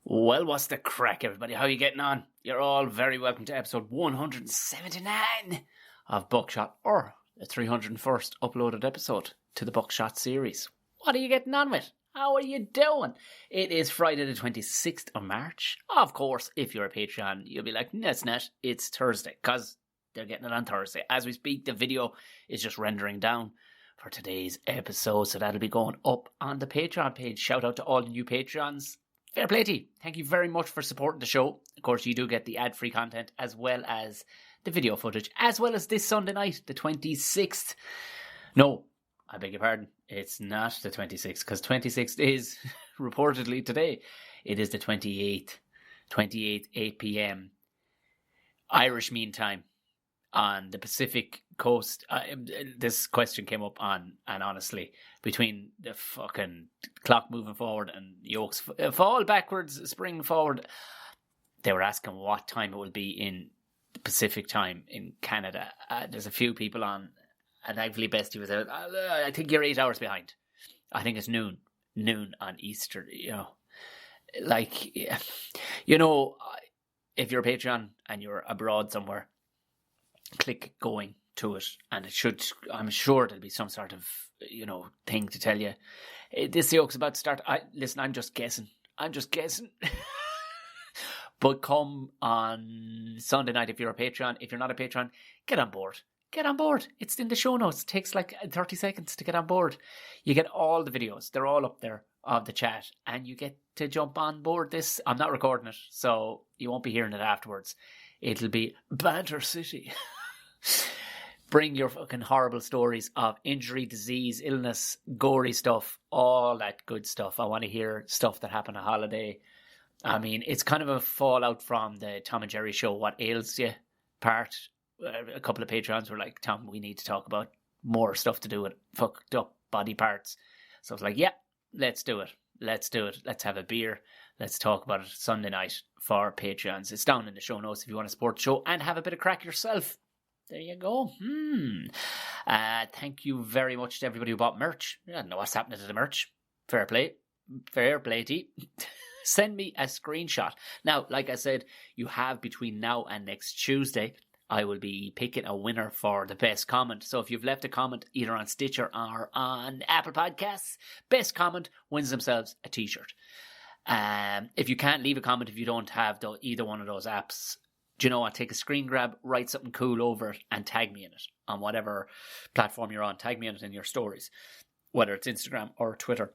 Well, what's the crack, everybody? How are you getting on? You're all very welcome to episode 179 of Buckshot, or the 301st uploaded episode to the Buckshot series. What are you getting on with? How are you doing? It is Friday the 26th of March. Of course, if you're a Patreon, you'll be like, no, it's not. It's Thursday, because they're getting it on Thursday. As we speak, the video is just rendering down for today's episode, so that'll be going up on the Patreon page. Shout out to all the new Patreons. Fair play to you. Thank you very much for supporting the show. Of course, you do get the ad-free content as well as the video footage, as well as this Sunday night, the 26th. No, I beg your pardon. It's not the 26th, because 26th is reportedly today. It is the 28th, 8 p.m. Irish Mean Time on the Pacific Coast. This question came up on, and honestly, between the fucking clock moving forward and yolks fall backwards, spring forward, they were asking what time it will be in the Pacific time in Canada. There's a few people on, and thankfully Bestie was out. I think you're 8 hours behind. I think it's noon on Easter, you know. Like, you know, if you're a Patreon and you're abroad somewhere, click going to it, and it should, I'm sure there'll be some sort of, you know, thing to tell you this joke's about to start. Listen, I'm just guessing but come on Sunday night if you're a Patreon. If you're not a Patreon, get on board. It's in the show notes. It takes like 30 seconds to get on board. You get all the videos, they're all up there of the chat, and you get to jump on board this. I'm not recording it, so you won't be hearing it afterwards. It'll be Banter City. Bring your fucking horrible stories of injury, disease, illness, gory stuff, all that good stuff. I want to hear stuff that happened on holiday. I mean, it's kind of a fallout from the Tom and Jerry show, What Ails You part. A couple of Patreons were like, Tom, we need to talk about more stuff to do with fucked up body parts. So I was like, yeah, let's do it. Let's have a beer. Let's talk about it Sunday night for Patreons. It's down in the show notes if you want to support the show and have a bit of crack yourself. There you go. Thank you very much to everybody who bought merch. I don't know what's happening to the merch. Fair play to you. Send me a screenshot. Now, like I said, you have between now and next Tuesday, I will be picking a winner for the best comment. So if you've left a comment either on Stitcher or on Apple Podcasts, best comment wins themselves a t-shirt. If you can't leave a comment if you don't have either one of those apps, do you know what? Take a screen grab, write something cool over it, and tag me in it on whatever platform you're on. Tag me in it in your stories, whether it's Instagram or Twitter,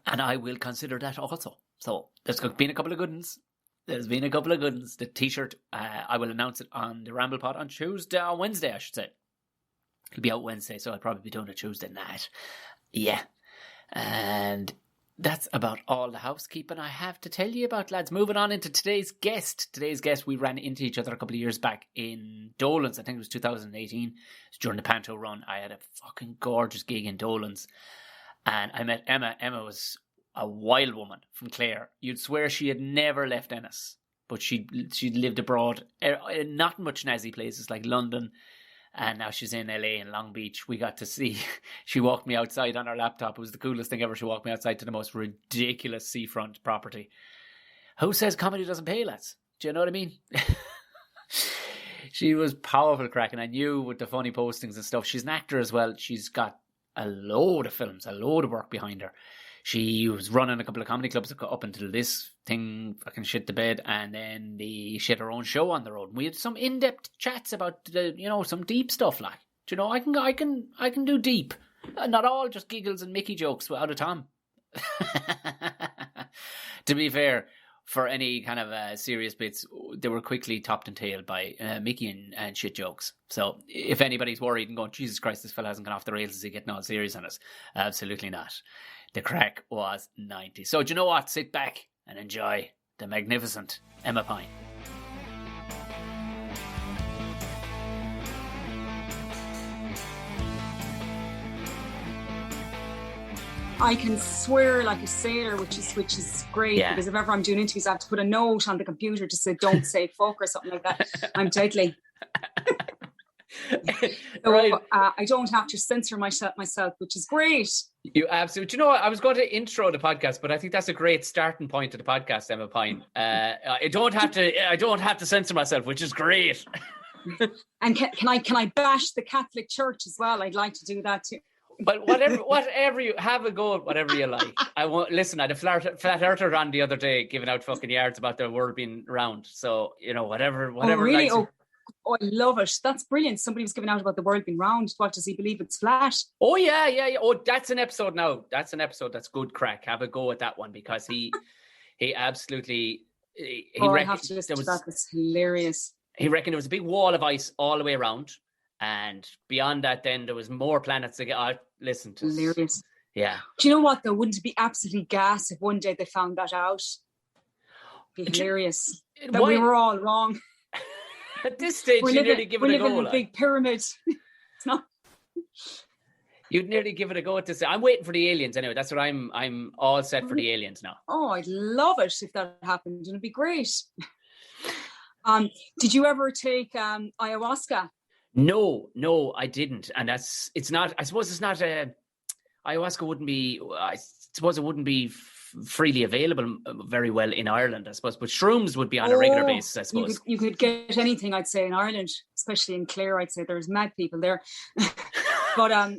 and I will consider that also. So there's been a couple of good ones. The t-shirt, I will announce it on the Ramble Pod on Wednesday, I should say. It'll be out Wednesday, so I'll probably be doing it Tuesday night. Yeah. And that's about all the housekeeping I have to tell you about, lads. Moving on into today's guest. We ran into each other a couple of years back in Dolan's. I think it was 2018. It was during the Panto run. I had a fucking gorgeous gig in Dolan's. And I met Emma. Emma was a wild woman from Clare. You'd swear she had never left Ennis. But she'd lived abroad. Not much nazi places like London. And now she's in LA in Long Beach. We got to see, she walked me outside on her laptop. It was the coolest thing ever. She walked me outside to the most ridiculous seafront property. Who says comedy doesn't pay, lads? Do you know what I mean? She was powerful cracking. I knew with the funny postings and stuff. She's an actor as well. She's got a load of films, a load of work behind her. She was running a couple of comedy clubs up until this thing fucking shit the bed, and then she had her own show on the road. We had some in-depth chats about some deep stuff. Like, do you know, I can do deep, not all just giggles and Mickey jokes out of Tom. To be fair, for any kind of serious bits, they were quickly topped and tailed by Mickey and shit jokes. So if anybody's worried and going, Jesus Christ, this fella hasn't gone off the rails, is he getting all serious on us? Absolutely not. The crack was 90. So do you know what? Sit back and enjoy the magnificent Emma Pyne. I can swear like a sailor, which is great, because if ever I'm doing interviews, I have to put a note on the computer to say, don't say fuck or something like that. I'm totally... So, right. I don't have to censor myself, which is great. You absolutely. You know what? I was going to intro the podcast, but I think that's a great starting point to the podcast, Emma Pyne. I don't have to censor myself, which is great. And can I bash the Catholic Church as well? I'd like to do that too. But whatever you have a go at, whatever you like. I had a flat earther on the other day giving out fucking yards about the world being round. So whatever. Oh, really? Oh, I love it. That's brilliant. Somebody was giving out about the world being round. What, does he believe it's flat? Oh, yeah. Oh, that's an episode now. That's an episode that's good crack. Have a go at that one because he absolutely... I have to listen to that. It's hilarious. He reckoned there was a big wall of ice all the way around. And beyond that, then there was more planets to get... listen to. Hilarious. Yeah. Do you know what, though? Wouldn't it be absolutely gas if one day they found that out? It'd be hilarious. That we were all wrong. At this stage, you nearly give it a go. We're living in a big pyramid. It's not. You'd nearly give it a go at this. I'm waiting for the aliens anyway. That's what I'm all set for the aliens now. Oh, I'd love it if that happened. It'd be great. Did you ever take ayahuasca? No, I didn't. And I suppose it's not ayahuasca wouldn't be, I suppose it wouldn't be freely available very well in Ireland, I suppose, but shrooms would be on a regular basis, I suppose. You could get anything, I'd say, in Ireland, especially in Clare. I'd say there's mad people there. But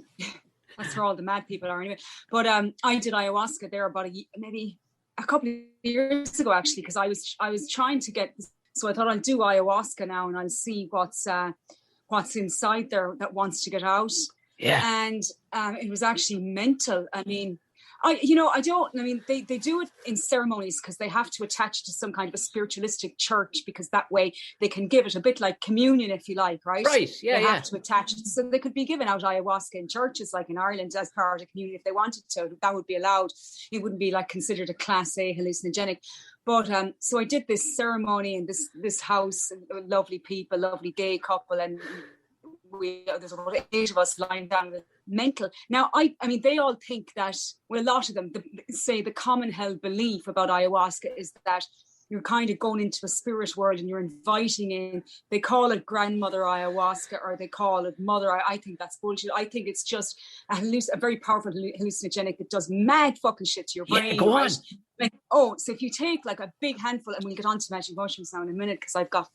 that's where all the mad people are anyway. But I did ayahuasca there about maybe a couple of years ago, actually, because I was trying to get, so I thought I'll do ayahuasca now and I'll see what's inside there that wants to get out. Yeah. And it was actually mental. I mean, they do it in ceremonies because they have to attach it to some kind of a spiritualistic church, because that way they can give it a bit like communion, if you like, right? Right, yeah, they have to attach it. So they could be giving out ayahuasca in churches like in Ireland as part of communion if they wanted to. That would be allowed. It wouldn't be like considered a class A hallucinogenic. But so I did this ceremony in this house, lovely people, lovely gay couple, and there's about 8 of us lying down with mental. Now, I mean, they all think that, well, a lot of them say the common held belief about ayahuasca is that you're kind of going into a spirit world and you're inviting in, they call it grandmother ayahuasca or they call it mother. I think that's bullshit. I think it's just a very powerful hallucinogenic that does mad fucking shit to your brain. Yeah, go on. Like, so if you take like a big handful, and we'll get on to magic mushrooms now in a minute because I've got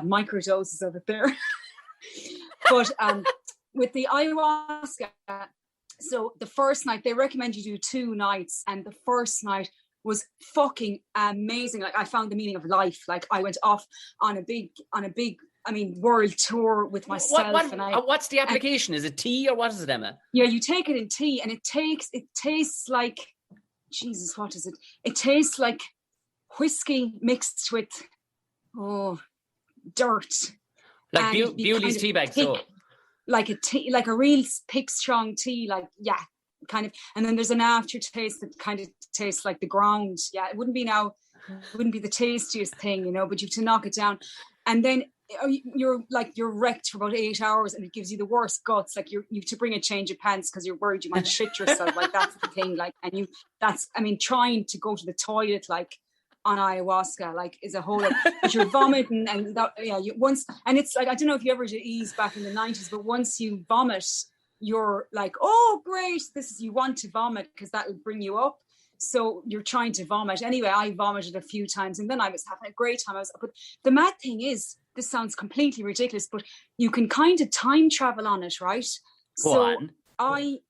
microdoses of it there. But with the ayahuasca, so the first night, they recommend you do 2 nights, and the first night was fucking amazing. Like, I found the meaning of life. Like, I went off on a big world tour with myself. What's the application? Is it tea or what is it, Emma? Yeah, you take it in tea, and it tastes like, Jesus, what is it? It tastes like whiskey mixed with dirt. Like Bewley's tea bag, so like a tea, like a real thick, strong tea, like kind of. And then there's an aftertaste that kind of tastes like the ground. Yeah, it wouldn't be the tastiest thing, but you have to knock it down, and then you're wrecked for about 8 hours, and it gives you the worst guts. Like you have to bring a change of pants because you're worried you might shit yourself. Like that's the thing. Like, trying to go to the toilet like on ayahuasca like is a whole lot, but you're vomiting and that, and it's like, I don't know if you ever did ease back in the 90s, but once you vomit you're like, oh great, you want to vomit because that will bring you up, so you're trying to vomit anyway. I vomited a few times and then I was having a great time. But the mad thing is, this sounds completely ridiculous, but you can kind of time travel on it, right? Go on. I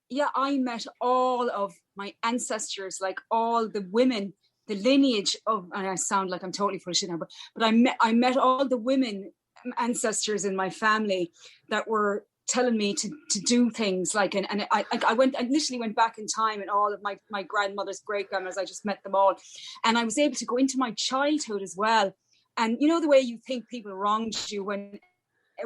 met all of my ancestors, like all the women, the lineage of, and I sound like I'm totally full of shit now, but I met all the women ancestors in my family that were telling me to do things like, and I literally went back in time, and all of my grandmother's great grandmothers, I just met them all, and I was able to go into my childhood as well. And you know the way you think people wronged you, when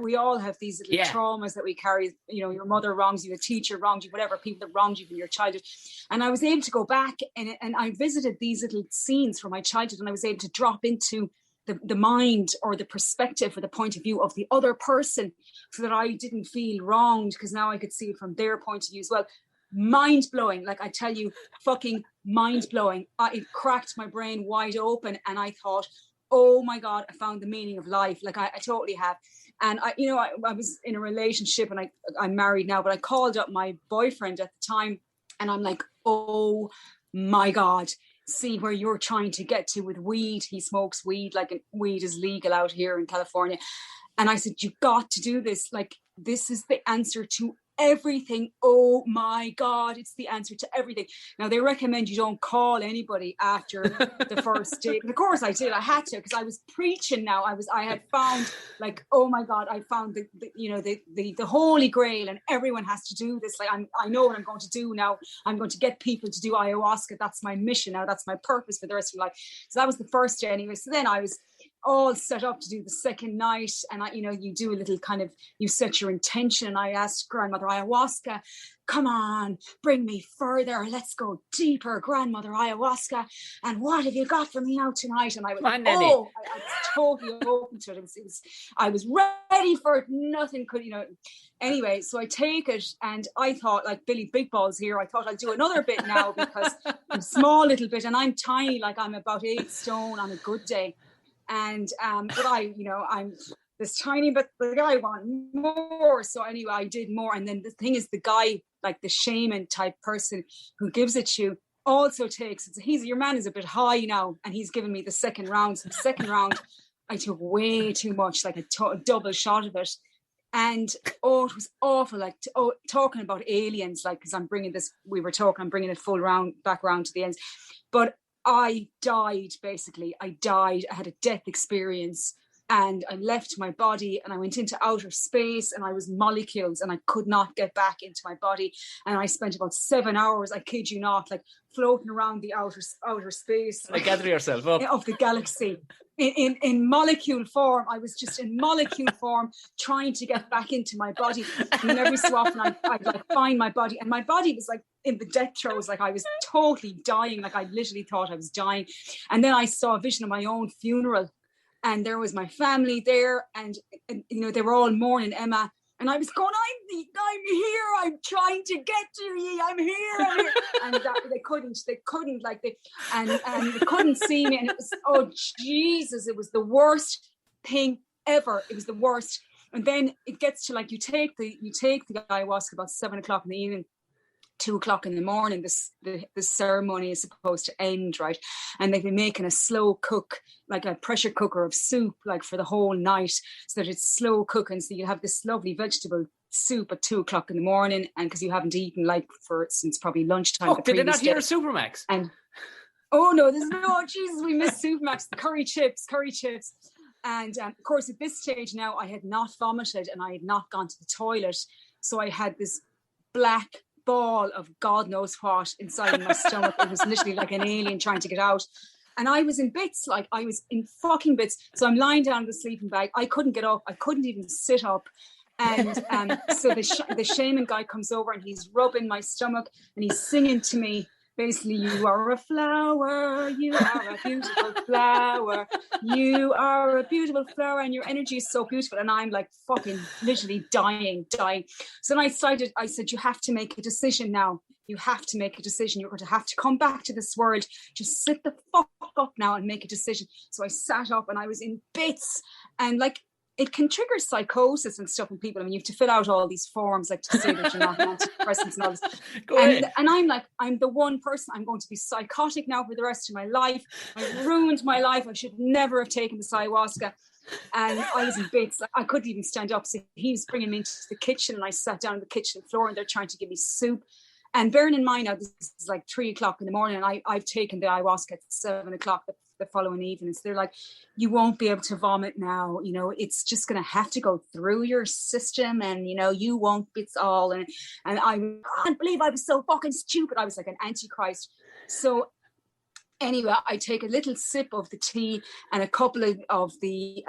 we all have these little traumas that we carry, your mother wrongs you, a teacher wronged you, whatever, people that wronged you from your childhood. And I was able to go back and I visited these little scenes from my childhood, and I was able to drop into the mind or the perspective or the point of view of the other person, so that I didn't feel wronged, because now I could see it from their point of view as well. Mind blowing, like I tell you, fucking mind blowing. It cracked my brain wide open, and I thought, oh my God, I found the meaning of life. Like I totally have. And I was in a relationship, and I'm married now, but I called up my boyfriend at the time, And I'm like, oh my God, see where you're trying to get to with weed. He smokes weed, like weed is legal out here in California. And I said, you got to do this. Like, this is the answer to everything. Oh my God, it's the answer to everything. Now, they recommend you don't call anybody after the first day. But of course I did. I had to, because I was preaching now. I had found, like, oh my God, I found the holy grail, and everyone has to do this. Like, I know what I'm going to do now. I'm going to get people to do ayahuasca. That's my mission now. That's my purpose for the rest of my life. So that was the first day anyway. So then I was all set up to do the second night, and you do a little kind of, you set your intention, and I asked Grandmother Ayahuasca, come on, bring me further, let's go deeper, Grandmother Ayahuasca, and what have you got for me now tonight? And I was I was totally open to it. I was ready for it. Nothing could, anyway, so I take it, and I thought, like Billy Big Balls here, I thought I'll do another bit now, because I'm small little bit, and I'm tiny, like I'm about 8 stone on a good day. And but I'm this tiny, but the guy wanted more. So anyway, I did more. And then the thing is, the guy, like the shaman type person who gives it to you, also takes it. So your man is a bit high now, and he's given me the second round. So the second round, I took way too much, like a double shot of it. And it was awful, like talking about aliens, like, because I'm bringing it full back round to the ends. But I died, basically. I had a death experience, and I left my body, and I went into outer space, and I was molecules, and I could not get back into my body. And I spent about 7 hours, I kid you not, like floating around the outer space. Like, gather yourself up. Of the galaxy. In molecule form. I was just in molecule form, trying to get back into my body. And every so often I'd like find my body, and my body was like in the death throes, like I was totally dying, like I literally thought I was dying. And then I saw a vision of my own funeral, and there was my family there, and they were all mourning Emma. And I was going, I'm here. I'm trying to get to you. I'm here. And they couldn't see me. And it was, oh Jesus, it was the worst thing ever. It was the worst. And then it gets to, like, you take the ayahuasca about 7 o'clock in the evening, 2 o'clock in the morning. The ceremony is supposed to end, right? And they've been making a slow cook, like a pressure cooker of soup, like for the whole night, so that it's slow cooking. So you have this lovely vegetable soup at 2 o'clock in the morning, and because you haven't eaten since probably lunchtime. Oh, did they not hear Supermax? And oh no, Jesus, we miss Supermax, the curry chips. And of course, at this stage now, I had not vomited, and I had not gone to the toilet, so I had this black ball of God knows what inside my stomach. It was literally like an alien trying to get out, and I was in bits, like I was in fucking bits. So I'm lying down in the sleeping bag. I couldn't get up. I couldn't even sit up. And so the shaman guy comes over, and he's rubbing my stomach, and he's singing to me, basically, you are a flower, you are a beautiful flower, you are a beautiful flower, and your energy is so beautiful. And I'm like fucking literally dying. So then I said, you have to make a decision now. You have to make a decision. You're going to have to come back to this world. Just sit the fuck up now and make a decision. So I sat up, and I was in bits, and like, it can trigger psychosis and stuff in people. I mean, you have to fill out all these forms, like, to say that you're not on antidepressants and all this. And I'm like, I'm the one person, I'm going to be psychotic now for the rest of my life. I ruined my life. I should never have taken this ayahuasca. And I was in bits. I couldn't even stand up. So he was bringing me into the kitchen, and I sat down on the kitchen floor, and they're trying to give me soup. And bearing in mind now, this is like 3 o'clock in the morning, and I've taken the ayahuasca at 7 o'clock the following evening. So they're like, you won't be able to vomit now. It's just going to have to go through your system, and, you won't, it's all. And I can't believe I was so fucking stupid. I was like an antichrist. So anyway, I take a little sip of the tea and a couple of the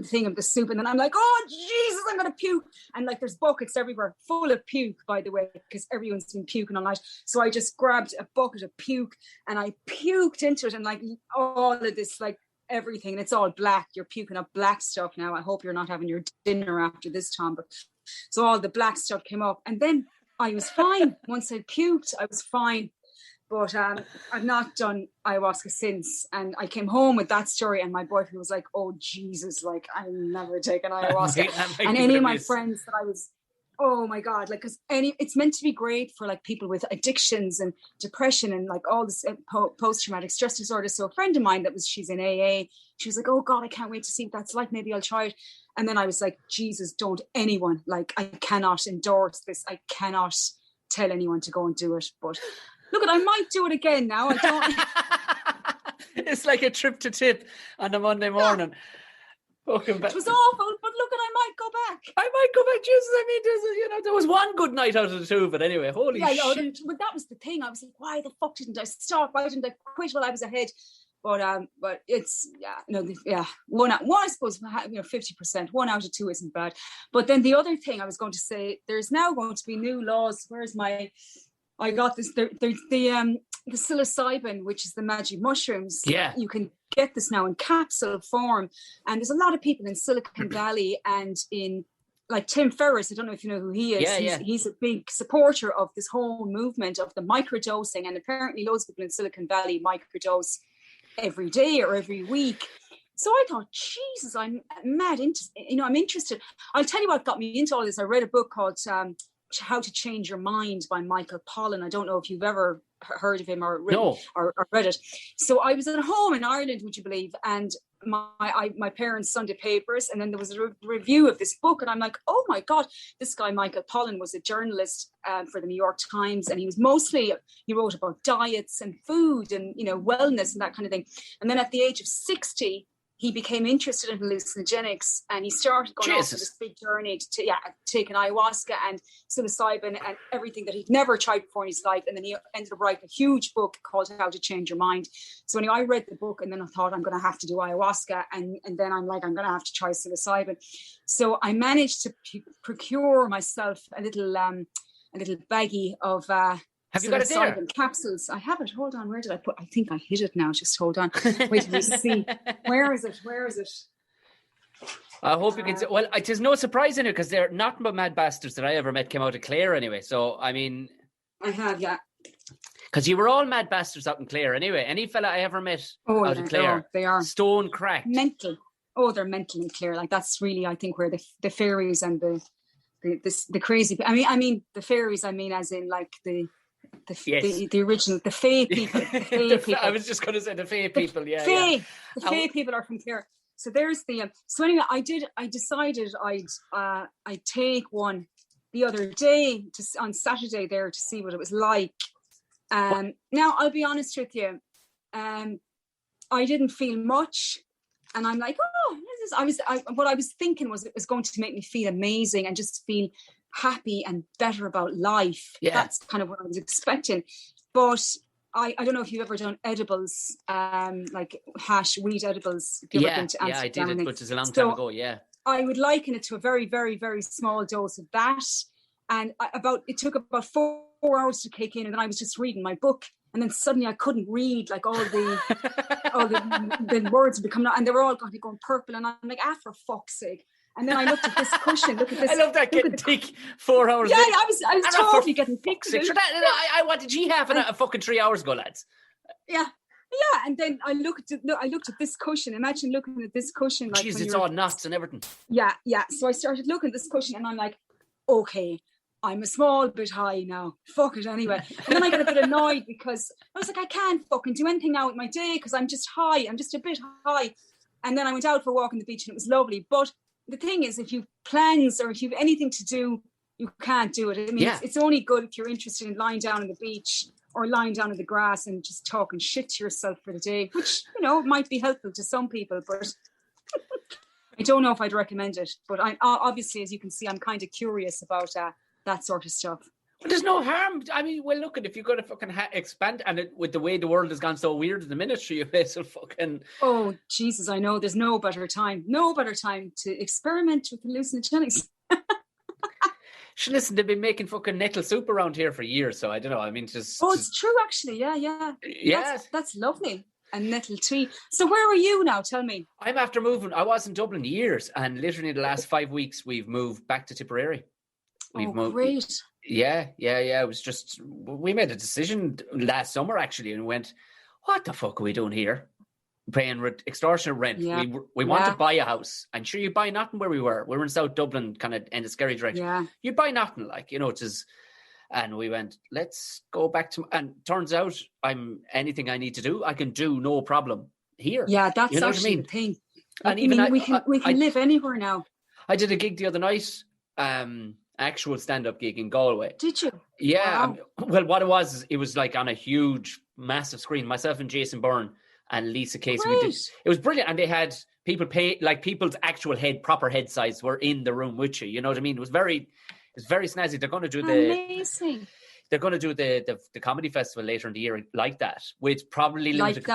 thing of the soup, and then I'm like, oh Jesus, I'm gonna puke. And like, there's buckets everywhere full of puke, by the way, because everyone's been puking all night. So I just grabbed a bucket of puke, and I puked into it, and like all of this, like everything, and it's all black. You're puking up black stuff now. I hope you're not having your dinner after this, Tom. But so all the black stuff came up, and then I was fine. Once I puked, I was fine. But I've not done ayahuasca since. And I came home with that story, and my boyfriend was like, oh, Jesus, like, I'll never take an ayahuasca. And any of my friends that I was oh my God, like, because it's meant to be great for like people with addictions and depression and like all this post-traumatic stress disorder. So a friend of mine she's in AA, she was like, oh God, I can't wait to see what that's like. Maybe I'll try it. And then I was like, Jesus, don't anyone, like, I cannot endorse this. I cannot tell anyone to go and do it. But look, I might do it again now. I don't. It's like a trip to Tip on a Monday morning. It was awful, but look, I might go back. Jesus, I mean, there was one good night out of the two of it anyway. Holy shit. But that was the thing. I was like, why the fuck didn't I stop? Why didn't I quit while I was ahead? But it's, one, I suppose, 50%, 1 out of 2 isn't bad. But then the other thing I was going to say, there's now going to be new laws. I got this, the psilocybin, which is the magic mushrooms. Yeah. You can get this now in capsule form. And there's a lot of people in Silicon Valley and in, like, Tim Ferriss, I don't know if you know who he is. He's a big supporter of this whole movement of the microdosing. And apparently loads of people in Silicon Valley microdose every day or every week. So I thought, Jesus, I'm mad into, I'm interested. I'll tell you what got me into all this. I read a book called How to Change Your Mind by Michael Pollan. I don't know if you've ever heard of him or read it. So I was at home in Ireland, would you believe? And my parents' Sunday papers, and then there was a review of this book, and I'm like, oh my God, this guy Michael Pollan was a journalist for the New York Times, and he wrote about diets and food and wellness and that kind of thing. And then at the age of 60, he became interested in hallucinogenics, and he started going off on this big journey to taking ayahuasca and psilocybin and everything that he'd never tried before in his life. And then he ended up writing a huge book called How to Change Your Mind. So anyway, I read the book, and then I thought, I'm going to have to do ayahuasca, and then I'm like, I'm going to have to try psilocybin. So I managed to procure myself a little baggie of have you got it there? Capsules. I have it. Hold on. Where did I put? I think I hid it now. Just hold on. Wait till you see. Where is it? I hope you can see. Well, it is no surprise in it because they're nothing but mad bastards that I ever met came out of Clare anyway. So, I mean... I have, yeah. Because you were all mad bastards out in Clare anyway. Any fella I ever met out of Clare, they are stone cracked. Mental. Oh, they're mentally clear. Like, that's really, I think, where the fairies and the crazy... I mean, the fairies, as in, like, the original, the Fae people. I was just going to say the Fae people, The Fae people are from Clare. So there's the... so anyway, I decided I'd take one the other day, on Saturday there, to see what it was like. Now, I'll be honest with you, I didn't feel much. And I'm like, what I was thinking was it was going to make me feel amazing and just feel happy and better about life. Yeah. That's kind of what I was expecting. But I don't know if you've ever done edibles, like hash weed edibles. I did it, but it was a long time ago. Yeah, I would liken it to a very, very, very small dose of that. And it took about 4 hours to kick in, and then I was just reading my book, and then suddenly I couldn't read, like all the words would be coming out, and they were all going purple, and I'm like, for fuck's sake. And then I looked at this cushion. Look at this. I love that getting thick 4 hours. Yeah, I was totally getting thick. I wanted G half a fucking 3 hours ago, lads. Yeah. And then I looked at this cushion. Imagine looking at this cushion. Like, jeez, it's all knots and everything. Yeah. So I started looking at this cushion, and I'm like, okay, I'm a small bit high now. Fuck it anyway. And then I got a bit annoyed because I was like, I can't fucking do anything now with my day because I'm just high. I'm just a bit high. And then I went out for a walk on the beach, and it was lovely. But the thing is, if you've plans or if you've anything to do, you can't do it. I mean, it's only good if you're interested in lying down on the beach or lying down on the grass and just talking shit to yourself for the day, which, might be helpful to some people, but I don't know if I'd recommend it. But I obviously, as you can see, I'm kind of curious about that sort of stuff. But there's no harm. I mean, well, look, if you're going to fucking expand, and with the way the world has gone so weird in the ministry, you may as well fucking... Oh, Jesus, I know. There's no better time to experiment with hallucinogenics. Listen, they've been making fucking nettle soup around here for years, so I don't know. I mean, it's true, actually. Yeah. That's lovely. And nettle tea. So where are you now? Tell me. I'm after moving. I was in Dublin years, and literally in the last 5 weeks, we've moved back to Tipperary. We've moved. Great. Yeah. It was just, we made a decision last summer actually and went, what the fuck are we doing here? paying extortionate rent. Yeah. We want to buy a house, and sure, you buy nothing where we were. We were in South Dublin, kind of in the scary direction. Yeah. You buy nothing, like, you know, it is. And we went, let's go back to. And turns out, anything I need to do, I can do no problem here. Yeah, that's you know actually what I mean? the thing. And we can live anywhere now. I did a gig the other night, actual stand-up gig in Galway. Did you? Yeah. Wow. Well, what it was like on a huge, massive screen. Myself and Jason Byrne and Lisa Casey. It was brilliant, and they had people people's actual proper head size were in the room with you. You know what I mean? It was very snazzy. They're going to do amazing. They're going to do the comedy festival later in the year like that, with probably limited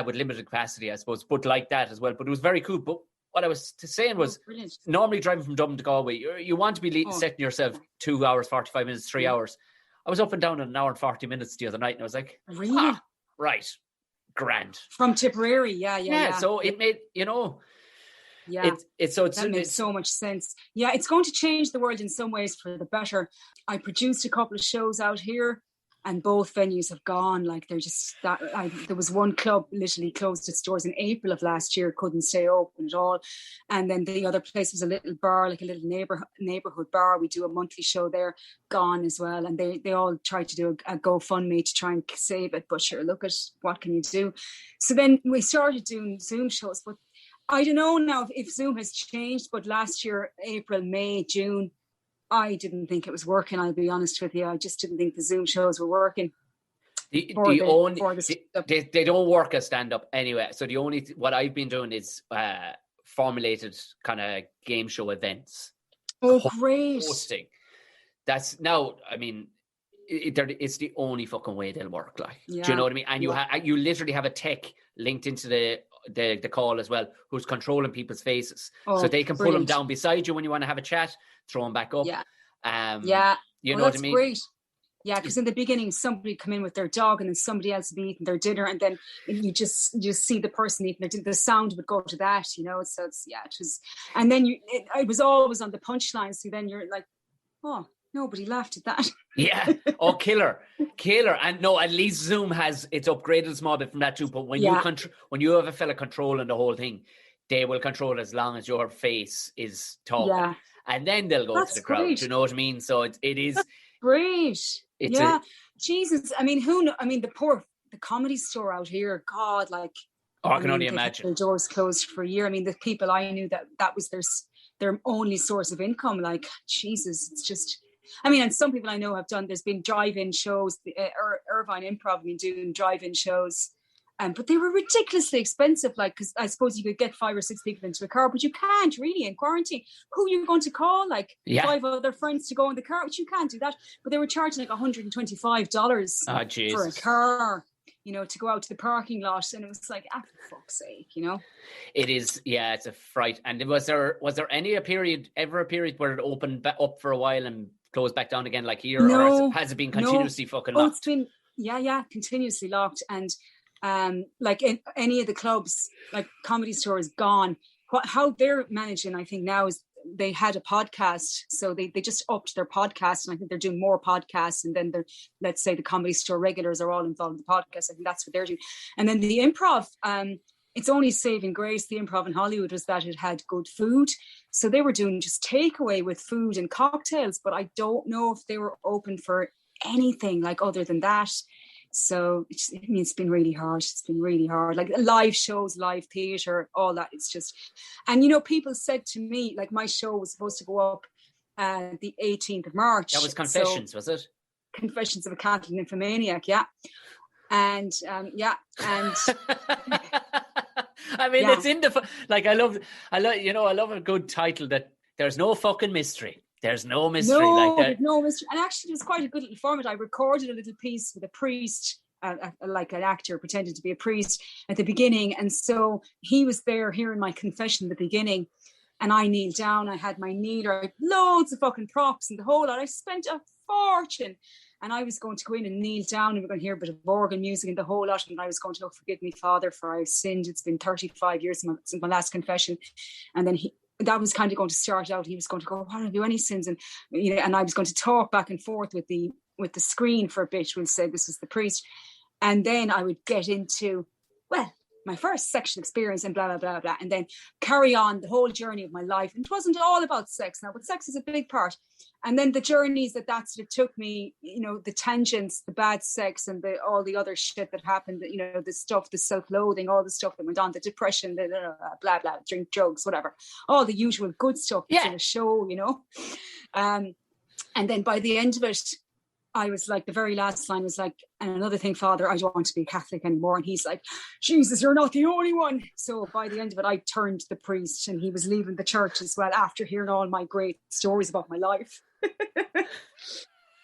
with limited capacity, I suppose, but like that as well. But it was very cool. But what I was saying was, normally driving from Dublin to Galway, you want to be setting yourself 2 hours, 45 minutes, 3 hours. I was up and down in an hour and 40 minutes the other night, and I was like, really? Right, grand. From Tipperary, yeah. So it made, you know, yeah, that makes so much sense. Yeah, it's going to change the world in some ways for the better. I produced a couple of shows out here, and both venues have gone. Like, they're just there was one club literally closed its doors in April of last year, couldn't stay open at all. And then the other place was a little bar, like a little neighborhood bar. We do a monthly show there, gone as well. And they all tried to do a GoFundMe to try and save it. But sure, look at what can you do. So then we started doing Zoom shows. But I don't know now if Zoom has changed. But last year, April, May, June, I didn't think it was working, I'll be honest with you. I just didn't think the Zoom shows were working. They don't work as stand-up anyway. So what I've been doing is formulated kind of game show events. Oh, great. Hosting. That's now, I mean, it's the only fucking way they'll work. Like, do you know what I mean? And you literally have a tech linked into the call as well, who's controlling people's faces, so they can pull them down beside you when you want to have a chat, throw them back up. You know what I mean? Great. Yeah, because in the beginning, somebody come in with their dog, and then somebody else would be eating their dinner, and then you just see the person eating their dinner. The sound would go to that, you know. So it was, and then it was always on the punchline. So then you're like, oh, nobody laughed at that. Yeah. Oh, killer. And no, at least Zoom has, it's upgraded a small bit from that too. But when you have a fella controlling the whole thing, they will control as long as your face is talking. Yeah. And then they'll go to the crowd. Great. You know what I mean? So it is. That's great. Jesus. I mean, the Comedy Store out here, God, like. Oh, I can only imagine. Their doors closed for a year. I mean, the people I knew that was their only source of income. Like, Jesus, it's just. I mean, and some people I know have done, there's been drive-in shows, Irvine Improv have been doing drive-in shows, but they were ridiculously expensive, like, because I suppose you could get 5 or 6 people into a car, but you can't really in quarantine. Who are you going to call? Like, 5 other friends to go in the car, but you can't do that. But they were charging like $125 for a car, you know, to go out to the parking lot, and it was like, for fuck's sake, you know. It is, it's a fright. And was there ever a period where it opened up for a while and closed back down again, like here? No, or has it been continuously fucking locked? It's been continuously locked. And like in any of the clubs, like Comedy Store is gone. How they're managing, I think now, is they had a podcast, so they just upped their podcast, and I think they're doing more podcasts. And then let's say the Comedy Store regulars are all involved in the podcast. I think that's what they're doing. And then the Improv, it's only saving grace, the Improv in Hollywood, was that it had good food. So they were doing just takeaway with food and cocktails, but I don't know if they were open for anything like other than that. So it's been really hard. It's been really hard. Like live shows, live theatre, all that. It's just, and you know, people said to me, like, my show was supposed to go up the 18th of March. That was Confessions, was it? Confessions of a Catholic Nymphomaniac, yeah. And I mean, it's in the, like, I love, you know, I love a good title that there's no fucking mystery. There's no mystery like that. No mystery. And actually, it was quite a good little format. I recorded a little piece with a priest, like an actor pretended to be a priest at the beginning. And so he was there hearing my confession at the beginning. And I kneeled down. I had my kneeler, loads of fucking props and the whole lot. I spent a fortune. And I was going to go in and kneel down, and we're going to hear a bit of organ music and the whole lot. And I was going to, forgive me, Father, for I've sinned. It's been 35 years since my last confession. And then that was kind of going to start out. He was going to go, what have you any sins? And, you know, and I was going to talk back and forth with the screen for a bit. We'll say this is the priest. And then I would get into, well, my first sexual experience and blah, blah, blah, blah, and then carry on the whole journey of my life. And it wasn't all about sex now, but sex is a big part. And then the journeys that sort of took me, you know, the tangents, the bad sex and all the other shit that happened, you know, the stuff, the self-loathing, all the stuff that went on, the depression, the blah, blah, drink, drugs, whatever, all the usual good stuff that's in a show, you know. And then by the end of it, I was like, the very last line was like, and another thing, Father, I don't want to be Catholic anymore. And he's like, Jesus, you're not the only one. So by the end of it, I turned to the priest and he was leaving the church as well after hearing all my great stories about my life.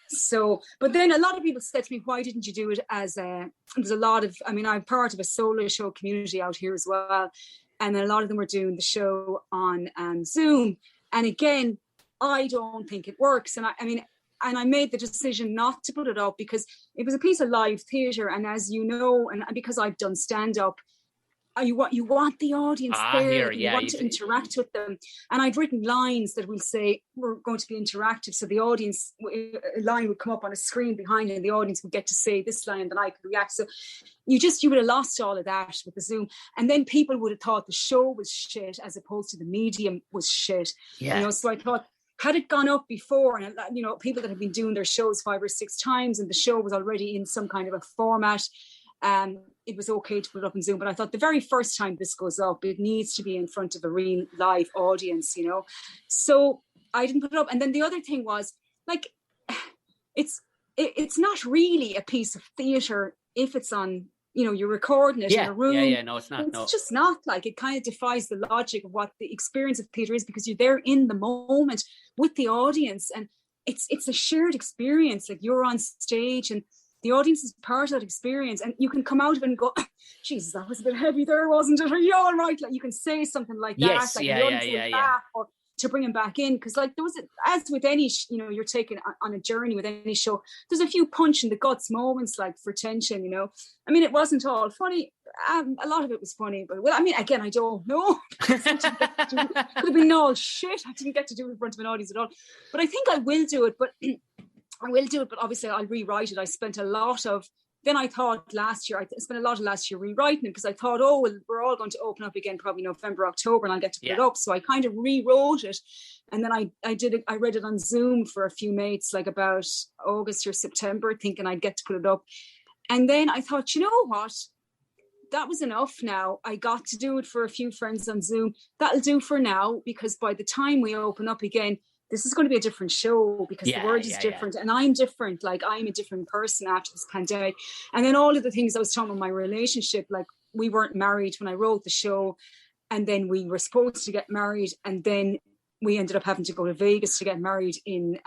So, but then a lot of people said to me, why didn't you do it as there's a lot of, I mean, I'm part of a solo show community out here as well. And a lot of them were doing the show on Zoom. And again, I don't think it works. And I made the decision not to put it up because it was a piece of live theatre. And as you know, and because I've done stand-up, you want the audience there. You want to interact with them. And I'd written lines that will say, we're going to be interactive. So the audience, a line would come up on a screen behind it and the audience would get to say this line and then I could react. So you would have lost all of that with the Zoom. And then people would have thought the show was shit as opposed to the medium was shit. Yeah. You know, so I thought, had it gone up before, and you know, people that have been doing their shows 5 or 6 times, and the show was already in some kind of a format, it was okay to put it up on Zoom. But I thought the very first time this goes up, it needs to be in front of a real live audience, you know. So I didn't put it up. And then the other thing was, like, it's not really a piece of theatre if it's on, you know, you're recording it in a room. No, it's not. It's just not, like, it kind of defies the logic of what the experience of theatre is, because you're there in the moment with the audience, and it's a shared experience. Like, you're on stage and the audience is part of that experience, and you can come out of it and go, Jesus, that was a bit heavy there, wasn't it? Are you all right? Like, you can say something like that. Like, laugh, or to bring him back in, because like there was, as with any, you know, you're taken on a journey with any show, there's a few punch in the guts moments, like, for tension, you know. I mean, it wasn't all funny. A lot of it was funny, but well, I mean, again, I don't know. Could have been all shit. I didn't get to do it in front of an audience at all. But I think I will do it. But obviously I'll rewrite it. I spent a lot of. Then I thought last year, I spent a lot of last year rewriting it, because I thought, oh, well, we're all going to open up again probably November, October, and I'll get to put it up. So I kind of rewrote it. And then I read it on Zoom for a few mates, like about August or September, thinking I'd get to put it up. And then I thought, you know what? That was enough now. I got to do it for a few friends on Zoom. That'll do for now, because by the time we open up again, this is going to be a different show, because the world is different and I'm different. Like, I'm a different person after this pandemic. And then all of the things I was talking about, my relationship, like, we weren't married when I wrote the show, and then we were supposed to get married, and then we ended up having to go to Vegas to get married in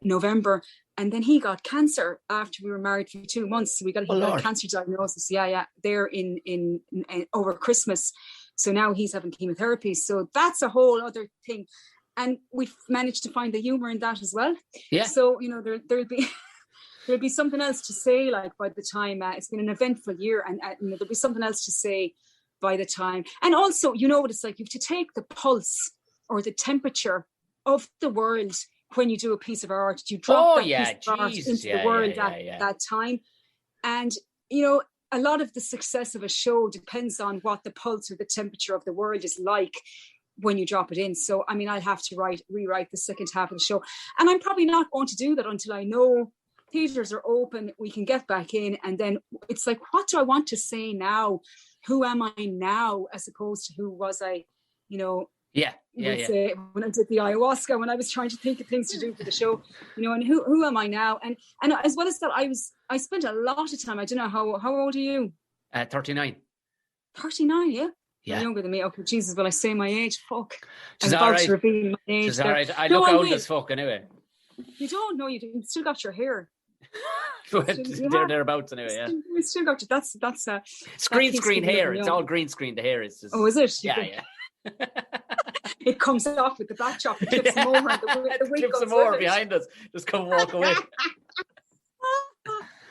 November. And then he got cancer after we were married for 2 months. So he got a cancer diagnosis. There in over Christmas. So now he's having chemotherapy. So that's a whole other thing. And we've managed to find the humor in that as well. Yeah. So, you know, there'll be something else to say, like, by the time it's been an eventful year, and you know, there'll be something else to say by the time. And also, you know what it's like, you have to take the pulse or the temperature of the world when you do a piece of art. You drop piece of art into the world that time. And, you know, a lot of the success of a show depends on what the pulse or the temperature of the world is like when you drop it in. So, I mean, I'll have to rewrite the second half of the show. And I'm probably not going to do that until I know theatres are open, we can get back in. And then it's like, what do I want to say now? Who am I now, as opposed to who was I, you know? When I did the ayahuasca, when I was trying to think of things to do for the show, you know, and who am I now? And as well as that, I spent a lot of time. I don't know, how old are you? 39. 39, yeah. You're younger than me. Okay, Jesus, will I say my age? Fuck. She's all right. She's all right. I look old as fuck anyway. You don't know. You still got your hair. Thereabouts anyway. Yeah. We still got you. That's it's green screen hair. It's all green screen. The hair is just. Oh, is it? Yeah. It comes off with the back chop. It clips them over. The wig clips them over behind us. Just come walk away.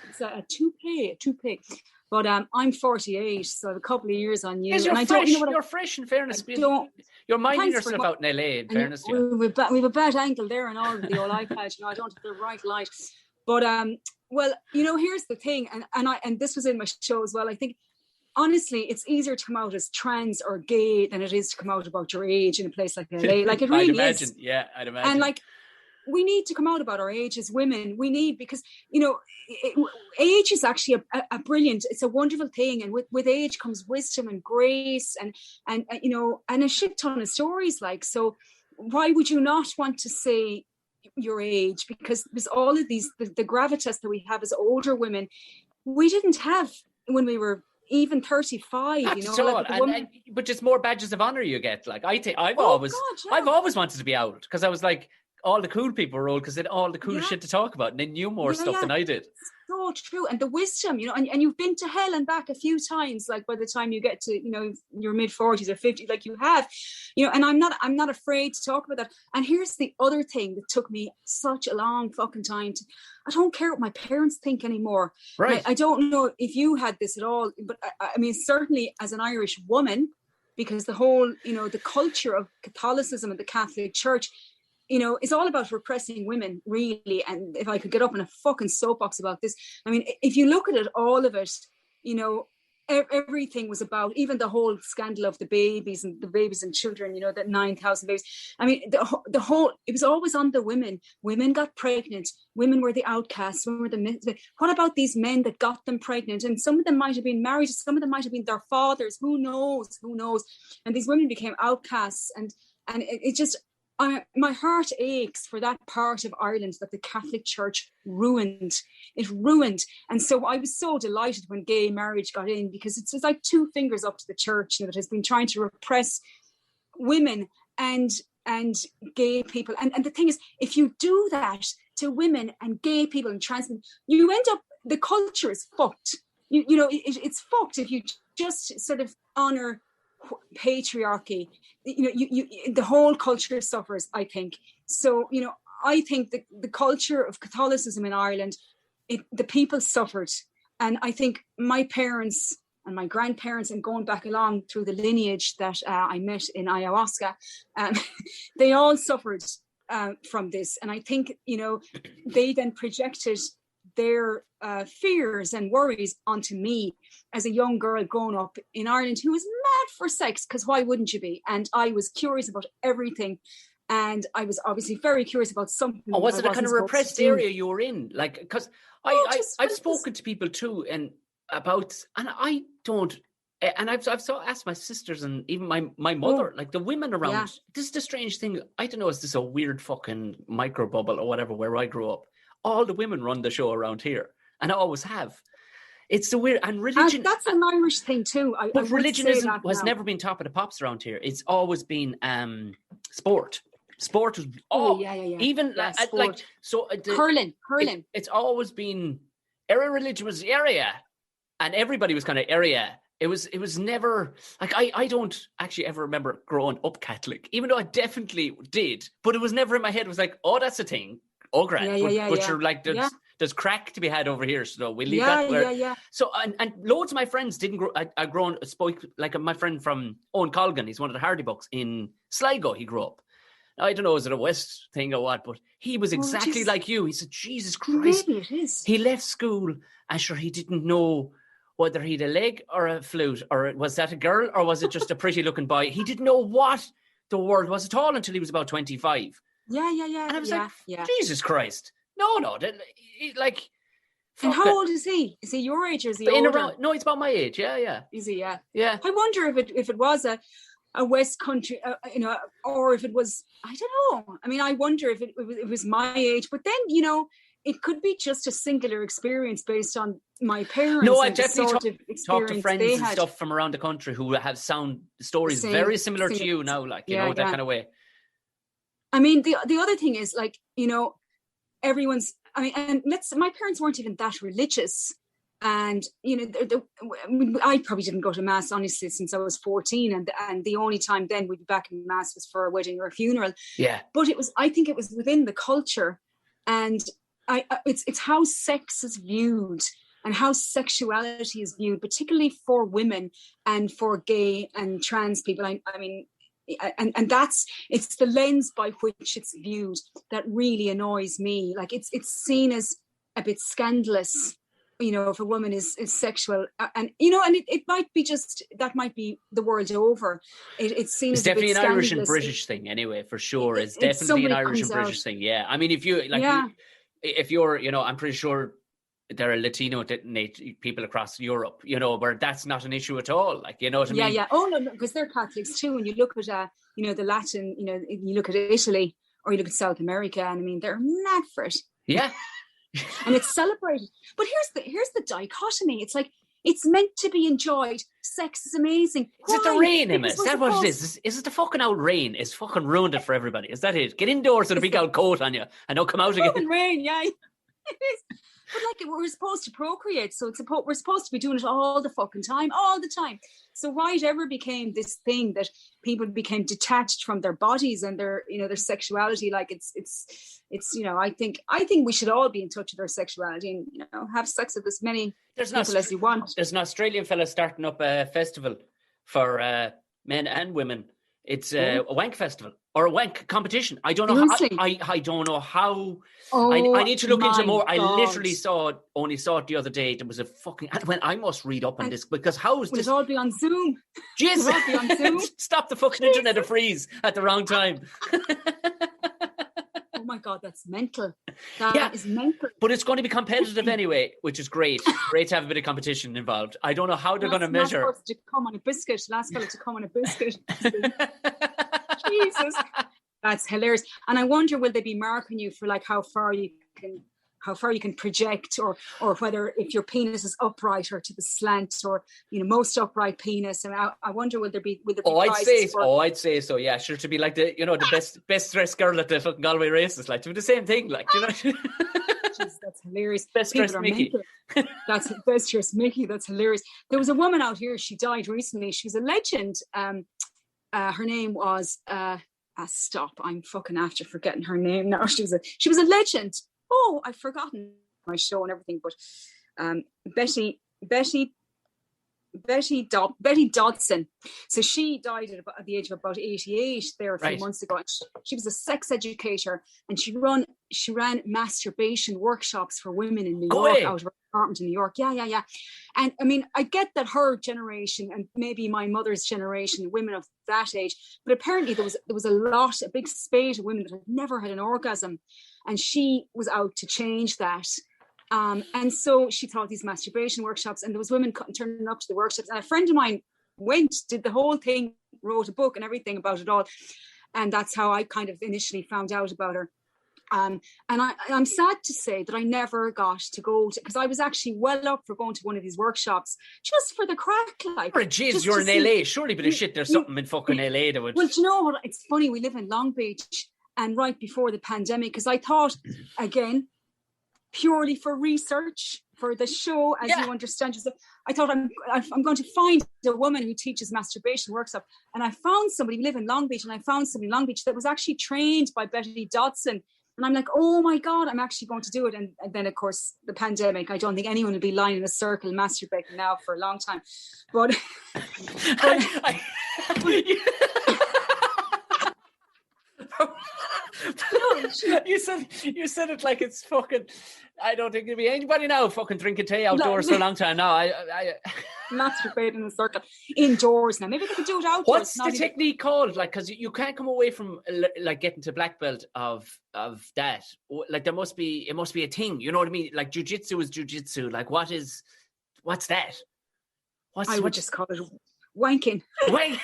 It's a toupee. But I'm 48, so I have a couple of years on you. You're fresh. You're fresh, in fairness. You're minding yourself out in LA, in fairness. We have a bad angle there and all with the old iPad. You know, I don't have the right light. But well, you know, here's the thing, and this was in my show as well. I think honestly, it's easier to come out as trans or gay than it is to come out about your age in a place like LA. Like, it really I'd imagine. is. Yeah, I'd imagine. And like, we need to come out about our age as women. We need, because, age is actually a brilliant, it's a wonderful thing. And with age comes wisdom and grace and a shit ton of stories. Like, so why would you not want to say your age? Because there's all of these, the gravitas that we have as older women, we didn't have when we were even 35. Not you know, at all. like but just more badges of honor you get. Like, I think I've God, always yeah. I've always wanted to be out, because I was like, all the cool people were old because they had all the cool shit to talk about, and they knew more stuff than I did. So true. And the wisdom, and you've been to hell and back a few times, like by the time you get to, your mid 40s or 50, like you have, and I'm not afraid to talk about that. And here's the other thing that took me such a long fucking time I don't care what my parents think anymore. Right. I don't know if you had this at all, but I mean, certainly as an Irish woman, because the whole, the culture of Catholicism and the Catholic Church, it's all about repressing women, really. And if I could get up in a fucking soapbox about this, I mean, if you look at it, all of it, everything was about, even the whole scandal of the babies and children, that 9,000 babies. I mean, the whole, it was always on the women. Women got pregnant. Women were the outcasts. Women were what about these men that got them pregnant? And some of them might have been married. Some of them might have been their fathers. Who knows? And these women became outcasts. And it just, my heart aches for that part of Ireland that the Catholic Church ruined. It ruined. And so I was so delighted when gay marriage got in, because it's like two fingers up to the church that has been trying to repress women and gay people. And the thing is, if you do that to women and gay people and trans people, you end up, the culture is fucked. It's fucked if you just sort of honor patriarchy. The whole culture suffers, I think. So, I think the culture of Catholicism in Ireland, the people suffered. And I think my parents and my grandparents, and going back along through the lineage that I met in Ayahuasca, they all suffered from this. And I think, they then projected their fears and worries onto me as a young girl growing up in Ireland who was mad for sex, because why wouldn't you be? And I was curious about everything, and I was obviously very curious about something. Oh, was it a kind of repressed area you were in? Like, because I've spoken to people too, and I don't, and I've asked my sisters and even my mother, like the women around. Yeah. This is the strange thing. I don't know, is this a weird fucking micro bubble or whatever where I grew up? All the women run the show around here, and I always have. It's the weird, and religion. That's an Irish thing too. But religion has never been top of the pops around here. It's always been sport. Sport was even like so. Curling. It's always been area. Religion was area, and everybody was kind of area. It was never like I don't actually ever remember growing up Catholic, even though I definitely did. But it was never in my head. It was like, oh, that's a thing. Oh, great. But you're like, there's crack to be had over here, so we'll leave that. Yeah. So, and loads of my friends didn't grow. I grown spoke like my friend from Owen Colgan. He's one of the Hardy Bucks in Sligo. He grew up. I don't know, is it a West thing or what? But he was exactly like you. He said, Jesus Christ. Maybe it is. He left school and sure he didn't know whether he'd a leg or a flute, or was that a girl or was it just a pretty looking boy? He didn't know what the world was at all until he was about 25. Yeah. And I was like, Jesus Christ. No. Like, and how old is he? Is he your age or is he older? No, he's about my age. Yeah. Is he? Yeah. Yeah. I wonder if it was a West Country, or if it was, I don't know. I mean, I wonder if it was my age, but then, it could be just a singular experience based on my parents. No, I've definitely talked to friends and stuff from around the country who have sound stories very similar to you now, like, that kind of way. I mean, the other thing is, like, everyone's, I mean, and my parents weren't even that religious. And, I probably didn't go to mass, honestly, since I was 14. And the only time then we'd be back in mass was for a wedding or a funeral. Yeah. But I think it was within the culture. And it's how sex is viewed and how sexuality is viewed, particularly for women and for gay and trans people. I mean, and it's the lens by which it's viewed that really annoys me. Like, it's seen as a bit scandalous, if a woman is sexual, and it might be that might be the world over. It's seen it's as definitely a bit an Irish and scandalous. British thing anyway, for sure. It's It's definitely an somebody Irish and comes British out. thing. Yeah. I mean, if you like, if you're, I'm pretty sure there are Latino people across Europe, where that's not an issue at all. Like, you know what I mean? Yeah. Oh no, because they're Catholics too. And you look at the Latin, you look at Italy or you look at South America, and I mean they're mad for it. Yeah. And it's celebrated. But here's the dichotomy. It's like, it's meant to be enjoyed. Sex is amazing. Is it the rain, Emma? Is that what it is? Is it the fucking out rain? It's fucking ruined it for everybody. Is that it? Get indoors with a big out coat on you and don't come out again. Fucking rain, yeah. It is. But like, we're supposed to procreate, so we're supposed to be doing it all the fucking time, all the time. So why it ever became this thing that people became detached from their bodies and their sexuality? Like it's I think we should all be in touch with our sexuality and have sex with as many people as you want. There's an Australian fella starting up a festival for men and women. It's a wank festival or a wank competition. I don't know. I don't know how. I need to look into more. God. I literally only saw it the other day. There was a fucking. I must read up on this, because how is this? Will it all be on Zoom? Jesus! Will it all be on Zoom? Stop the fucking internet to freeze at the wrong time. Oh my God, that's mental. That is mental. But it's going to be competitive anyway, which is great. Great to have a bit of competition involved. I don't know how they're going to measure. Last to come on a biscuit. Last fella to come on a biscuit. Jesus, that's hilarious. And I wonder, will they be marking you for like how far you can project, or whether if your penis is upright or to the slant, or most upright penis. And I wonder, will there be I'd say so. Yeah, sure. To be like the best dressed girl at the fucking Galway races, like to be the same thing. Like, Jeez, that's hilarious. Best dressed Mickey. That's best dressed Mickey. That's hilarious. There was a woman out here. She died recently. She's a legend. Her name was stop. I'm fucking after forgetting her name now. She was a legend. Oh, I've forgotten my show and everything, but Betty Dodson. So she died at the age of about 88 there a few months ago. She was a sex educator, and she ran masturbation workshops for women in New York, out of her apartment in New York. Yeah. And I mean, I get that her generation and maybe my mother's generation, women of that age, but apparently there was a big spate of women that had never had an orgasm, and she was out to change that. And so she taught these masturbation workshops, and there was women turning up to the workshops. And a friend of mine did the whole thing, wrote a book and everything about it all. And that's how I kind of initially found out about her. And I'm sad to say that I never got to go to, because I was actually well up for going to one of these workshops just for the crack. Like, jeez, you're in LA. Surely, but shit, there's something in fucking LA that would. Well, do you know what? It's funny. We live in Long Beach, and right before the pandemic, because I thought, again, purely for research for the show, as you understand yourself, I thought I'm going to find a woman who teaches masturbation workshop, and I found somebody. We live in Long Beach, and I found somebody in Long Beach that was actually trained by Betty Dodson. And I'm like, oh my God, I'm actually going to do it. And then, of course, the pandemic, I don't think anyone will be lying in a circle masturbating now for a long time. But, you said it like it's fucking. I don't think there'll be anybody now fucking drinking tea outdoors for a long time now. I masturbate in a circle indoors now. Maybe they could do it outdoors. What's the technique called? Like, because you can't come away from like getting to black belt of that. Like, it must be a thing. You know what I mean? Like, jiu-jitsu is jiu-jitsu. Like, what's that? I would just call it wanking. Black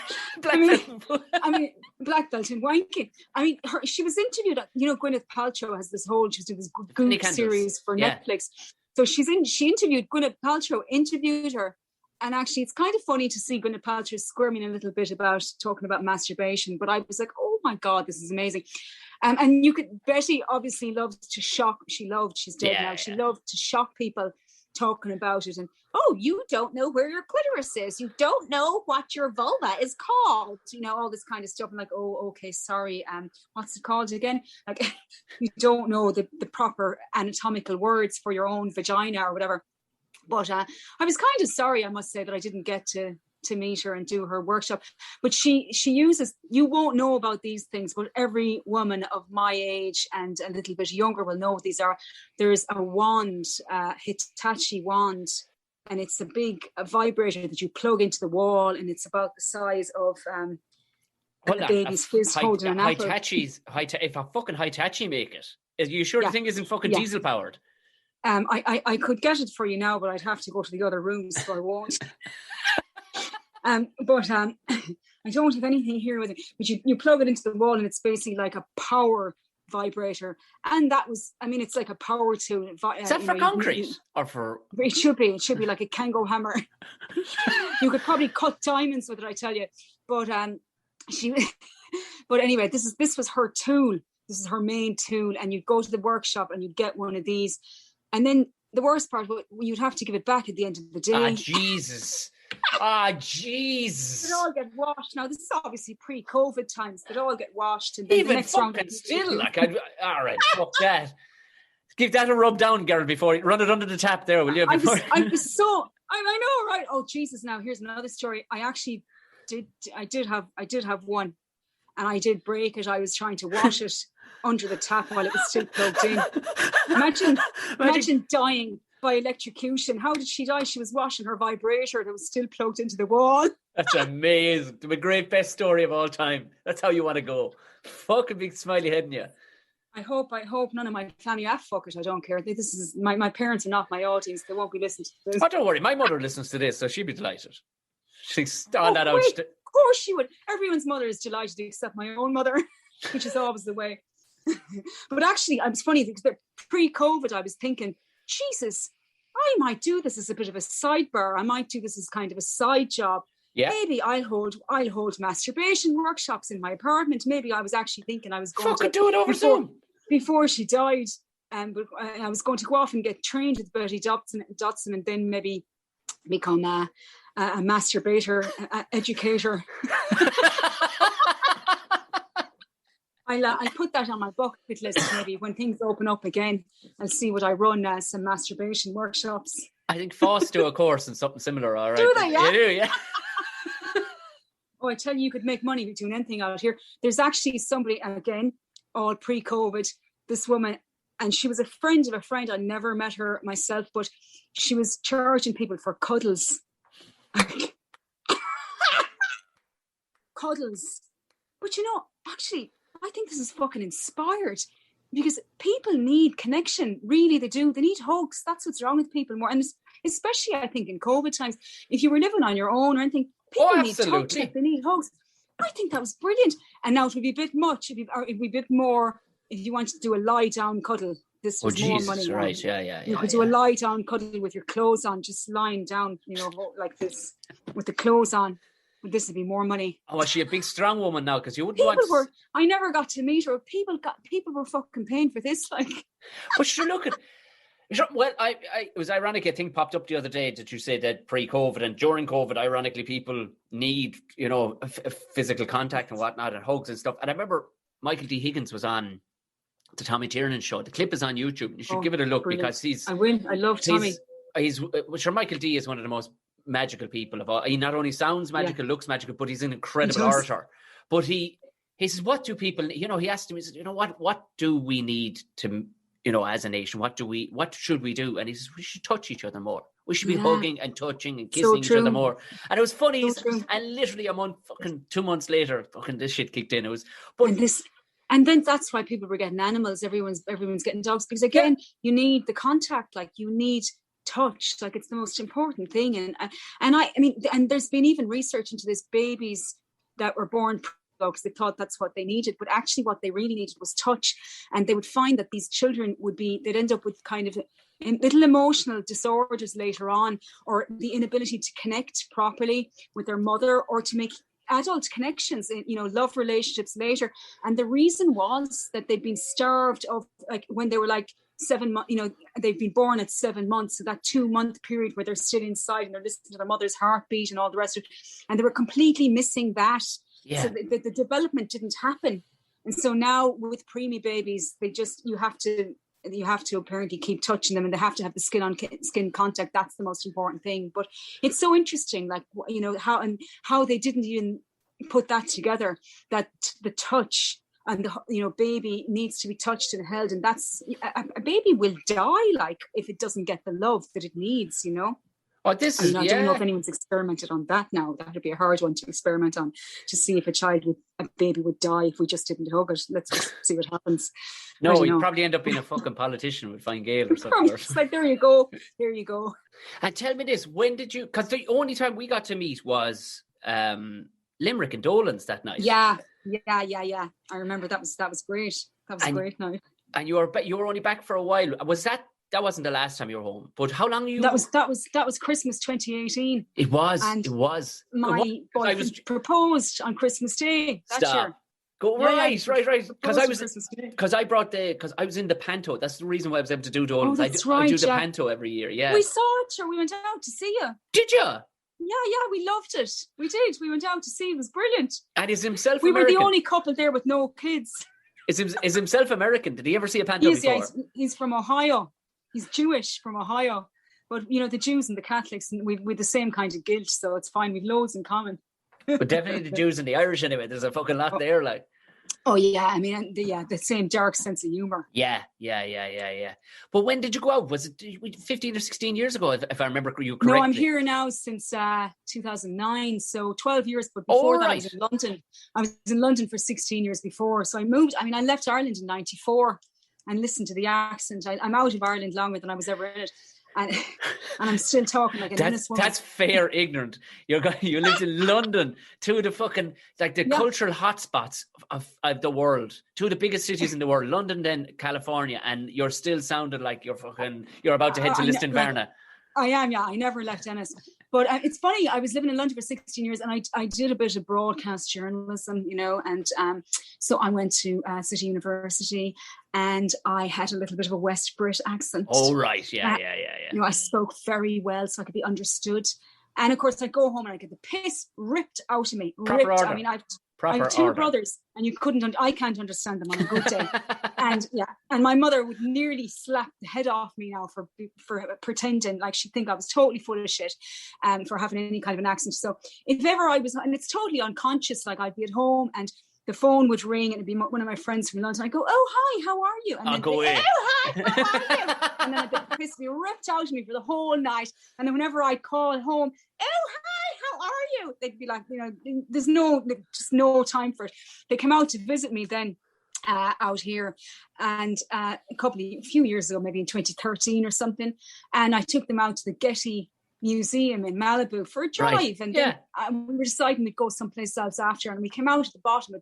belt in wanking. I mean, she was interviewed. Gwyneth Paltrow has this whole. She's doing this good series for Netflix. So she interviewed Gwyneth Paltrow. Interviewed her, and actually, it's kind of funny to see Gwyneth Paltrow squirming a little bit about talking about masturbation. But I was like, oh my God, this is amazing. And Betty obviously loves to shock. She's dead now. She loved to shock people talking about it, and you don't know where your clitoris is, you don't know what your vulva is called, all this kind of stuff. I'm like, oh, okay, sorry, what's it called again? Like, you don't know the proper anatomical words for your own vagina or whatever. But I was kind of sorry, I must say, that I didn't get to to meet her and do her workshop. But she uses, you won't know about these things, but every woman of my age and a little bit younger will know what these are. There's a wand, Hitachi wand, and it's a vibrator that you plug into the wall, and it's about the size of the baby's fist holding an apple. If a fucking Hitachi make it, are you sure the thing isn't fucking diesel powered? I could get it for you now, but I'd have to go to the other rooms, so I won't. But I don't have anything here with it. But you plug it into the wall, and it's basically like a power vibrator. And that was, I mean, it's like a power tool. Is that for concrete or for? It should be. It should be like a Kango hammer. You could probably cut diamonds with it, I tell you. But but anyway, this was her tool. This is her main tool, and you'd go to the workshop and you'd get one of these. And then the worst part, you'd have to give it back at the end of the day. Jesus. They'd all get washed. Now, this is obviously pre-COVID times. They'd all get washed. And then even the next fucking still, like, all right, fuck that. Give that a rub down, Gerald, before you run it under the tap there, will you? I know, right? Oh, Jesus. Now, here's another story. I did have one, and I did break it. I was trying to wash it under the tap while it was still plugged in. Imagine dying by electrocution. How did she die? She was washing her vibrator that was still plugged into the wall. That's amazing. The great best story of all time. That's how you want to go. Fucking big smiley head in you. I hope none of my family, fuck it, I don't care. This is my parents are not my audience. They won't be listening to this. Oh, don't worry. My mother listens to this, so she'd be delighted. She's on that out. Of course she would. Everyone's mother is delighted except my own mother, which is always the way. But actually, it's funny because pre-COVID, I was thinking, Jesus, I might do this as a bit of a sidebar. I might do this as kind of a side job. Yeah. Maybe I'll hold masturbation workshops in my apartment. Maybe I was actually thinking I was going to do it over Zoom before she died. But I was going to go off and get trained with Betty Dotson, and then maybe become a masturbator educator. I'll put that on my bucket list. Maybe when things open up again, I'll see what I run some masturbation workshops. I think Foss do a course and something similar. All right, do they? Yeah, you do, yeah. Oh, I tell you, you could make money doing anything out here. There's actually somebody, again, all pre-COVID, this woman, and she was a friend of a friend. I never met her myself, but she was charging people for cuddles. Cuddles. But actually, I think this is fucking inspired, because people need connection. Really, they do. They need hugs. That's what's wrong with people more. And especially, I think, in COVID times, if you were living on your own or anything, people need touch. They need hugs. I think that was brilliant. And now it would be a bit much. It would be a bit more if you wanted to do a lie-down cuddle. This was more money. Right, yeah. You could do a lie-down cuddle with your clothes on, just lying down, like this, with the clothes on. This would be more money. Oh, is she a big strong woman now? Because you wouldn't I never got to meet her. People were fucking paying for this, like. But sure, look at. Well, it was ironic. A thing popped up the other day that you said that pre-COVID and during COVID, ironically, people need physical contact and whatnot and hugs and stuff. And I remember Michael D. Higgins was on the Tommy Tiernan show. The clip is on YouTube. You should give it a look, brilliant. Because I will. I love Tommy. He's sure Michael D. is one of the most magical people of all. He not only sounds magical, looks magical, but he's an incredible orator. But he says, what do people, he asked him, he said, what do we need to, as a nation, what should we do? And he says, we should touch each other more. We should be hugging and touching and kissing each other more. And it was funny. And literally 2 months later, fucking this shit kicked in. It was, and then that's why people were getting animals. Everyone's getting dogs, because again, you need the contact, like you need touch, like it's the most important thing. And I mean, and there's been even research into this, babies that were born because they thought that's what they needed, but actually what they really needed was touch. And they would find that these children they'd end up with kind of little emotional disorders later on, or the inability to connect properly with their mother, or to make adult connections, love relationships later. And the reason was that they'd been starved of, like, when they were like 7 months, they've been born at 7 months. So that 2 month period where they're still inside and they're listening to their mother's heartbeat and all the rest of it. And they were completely missing that. Yeah. So the development didn't happen. And so now with preemie babies, you have to you have to apparently keep touching them, and they have to have the skin on skin contact. That's the most important thing. But it's so interesting, like, you know, how they didn't even put that together, that the touch and the, you know, baby needs to be touched and held, and that's a baby will die like if it doesn't get the love that it needs, you know. Oh, this is, I don't know if anyone's experimented on that now. That would be a hard one to experiment on, to see if a baby would die if we just didn't hug it. Let's just see what happens. No, you'd probably end up being a fucking politician with Fine Gael or something. It's like, there you go. And tell me this, when did you, because the only time we got to meet was Limerick and Dolan's that night. Yeah. I remember that was great. That was a great night. And you were only back for a while. That wasn't the last time you were home, but how long you? That was Christmas 2018. It was. My boyfriend proposed on Christmas Day that year. Right. Because I was in the panto. That's the reason why I was able to do Dolan's. I do the panto every year. Yeah. We saw it, sure. We went out to see you. Did you? Yeah, we loved it. We did. We went out to see. It was brilliant. And is himself We American? were the only couple there with no kids. Is himself American? Did he ever see a panto before? Yeah, he's from Ohio. He's Jewish from Ohio. But, you know, the Jews and the Catholics, and we've the same kind of guilt, so it's fine. We've loads in common. But definitely the Jews and the Irish anyway. There's a fucking lot there, like. Oh, yeah. I mean, the same dark sense of humour. Yeah. But when did you go out? Was it 15 or 16 years ago, if I remember you correctly? No, I'm here now since 2009, so 12 years. But before that, I was in London. I was in London for 16 years before. So I moved. I mean, I left Ireland in 94, and listen to the accent. I'm out of Ireland longer than I was ever in it. And I'm still talking like an honest woman. That's fair ignorant. You lived in London, two of the fucking, like the cultural hotspots of the world, two of the biggest cities in the world, London, then California, and you're still sounding like you're about to head to Liston-Varna. I am, yeah. I never left Ennis. But it's funny, I was living in London for 16 years, and I did a bit of broadcast journalism, you know, and so I went to City University, and I had a little bit of a West Brit accent. Oh, right. Yeah. You know, I spoke very well so I could be understood. And of course, I'd go home and I'd get the piss ripped out of me. Proper order. I mean, I have two brothers, and I can't understand them on a good day. And my mother would nearly slap the head off me now for pretending like she'd think I was totally full of shit, for having any kind of an accent. So if ever I was, and it's totally unconscious, like I'd be at home and the phone would ring and it'd be one of my friends from London. I'd go, "Oh, hi, how are you?" And I'll go in. "Oh, hi, how are you?" And then the piss would be ripped out of me for the whole night. And then whenever I'd call home, "Oh, hi, how are you?" They'd be like, you know, there's just no time for it. They came out to visit me then out here, and a few years ago, maybe in 2013 or something. And I took them out to the Getty Museum in Malibu for a drive, right. And then we were deciding to go someplace else after, and we came out at the bottom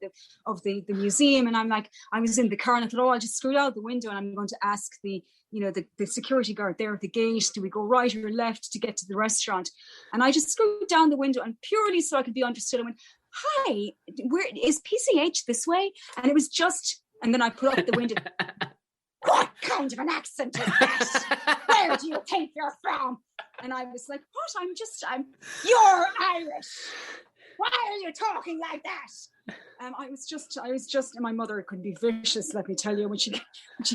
of the museum, and I was in the car, and I thought, I'll just scroll out the window and I'm going to ask the security guard there at the gate, do we go right or left to get to the restaurant? And I just screwed down the window, and purely so I could be understood, I went, "Hi, where is PCH this way?" And it was just, and then I put up the window. "What kind of an accent is that? Where do you think you're from?" And I was like, "What? You're Irish. Why are you talking like that?" I was just, and my mother could be vicious, let me tell you, when she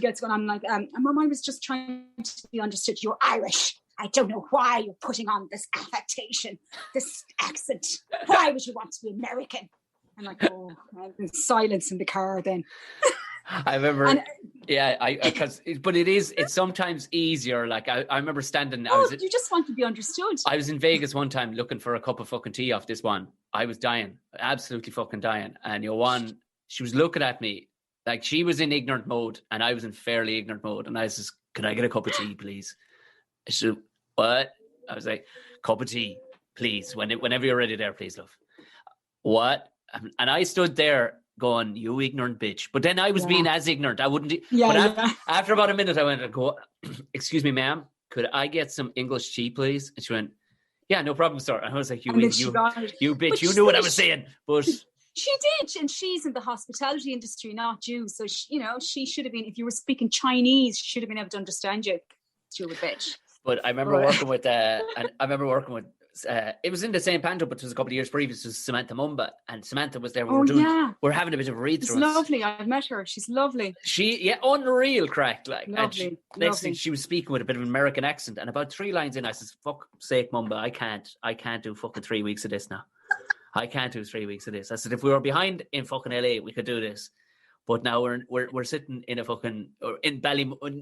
gets going. I'm like, "Mum, I was just trying to be understood. You're Irish. I don't know why you're putting on this affectation, this accent. Why would you want to be American?" And like, silence in the car then. I remember, but it's sometimes easier. Like I remember standing. You just want to be understood. I was in Vegas one time looking for a cup of fucking tea off this one. I was dying, absolutely fucking dying. And she was looking at me like she was in ignorant mode, and I was in fairly ignorant mode. And I was just, "Can I get a cup of tea, please?" She said, "What?" I was like, "Cup of tea, please. Whenever you're ready, there, please, love." What? And I stood there going, "You ignorant bitch." But then I was being as ignorant. I wouldn't. After about a minute, I went, "Excuse me, ma'am, could I get some English tea, please?" And she went, "Yeah, no problem, sir." And I was like, you bitch, you knew what I was saying. But she did, and she's in the hospitality industry, not you. So she should have been. If you were speaking Chinese, she should have been able to understand you. Stupid bitch. But I remember working with it was in the same panto, but it was a couple of years previous to Samantha Mumba, and Samantha was there. We're having a bit of a read through. It's lovely. I've met her. She's lovely. Unreal crack. Like, lovely. And next thing she was speaking with a bit of an American accent, and about 3 lines in, I says, "Fuck sake, Mumba, I can't do fucking 3 weeks of this now. I can't do 3 weeks of this." I said, if we were behind in fucking LA, we could do this. But now we're sitting in a fucking, or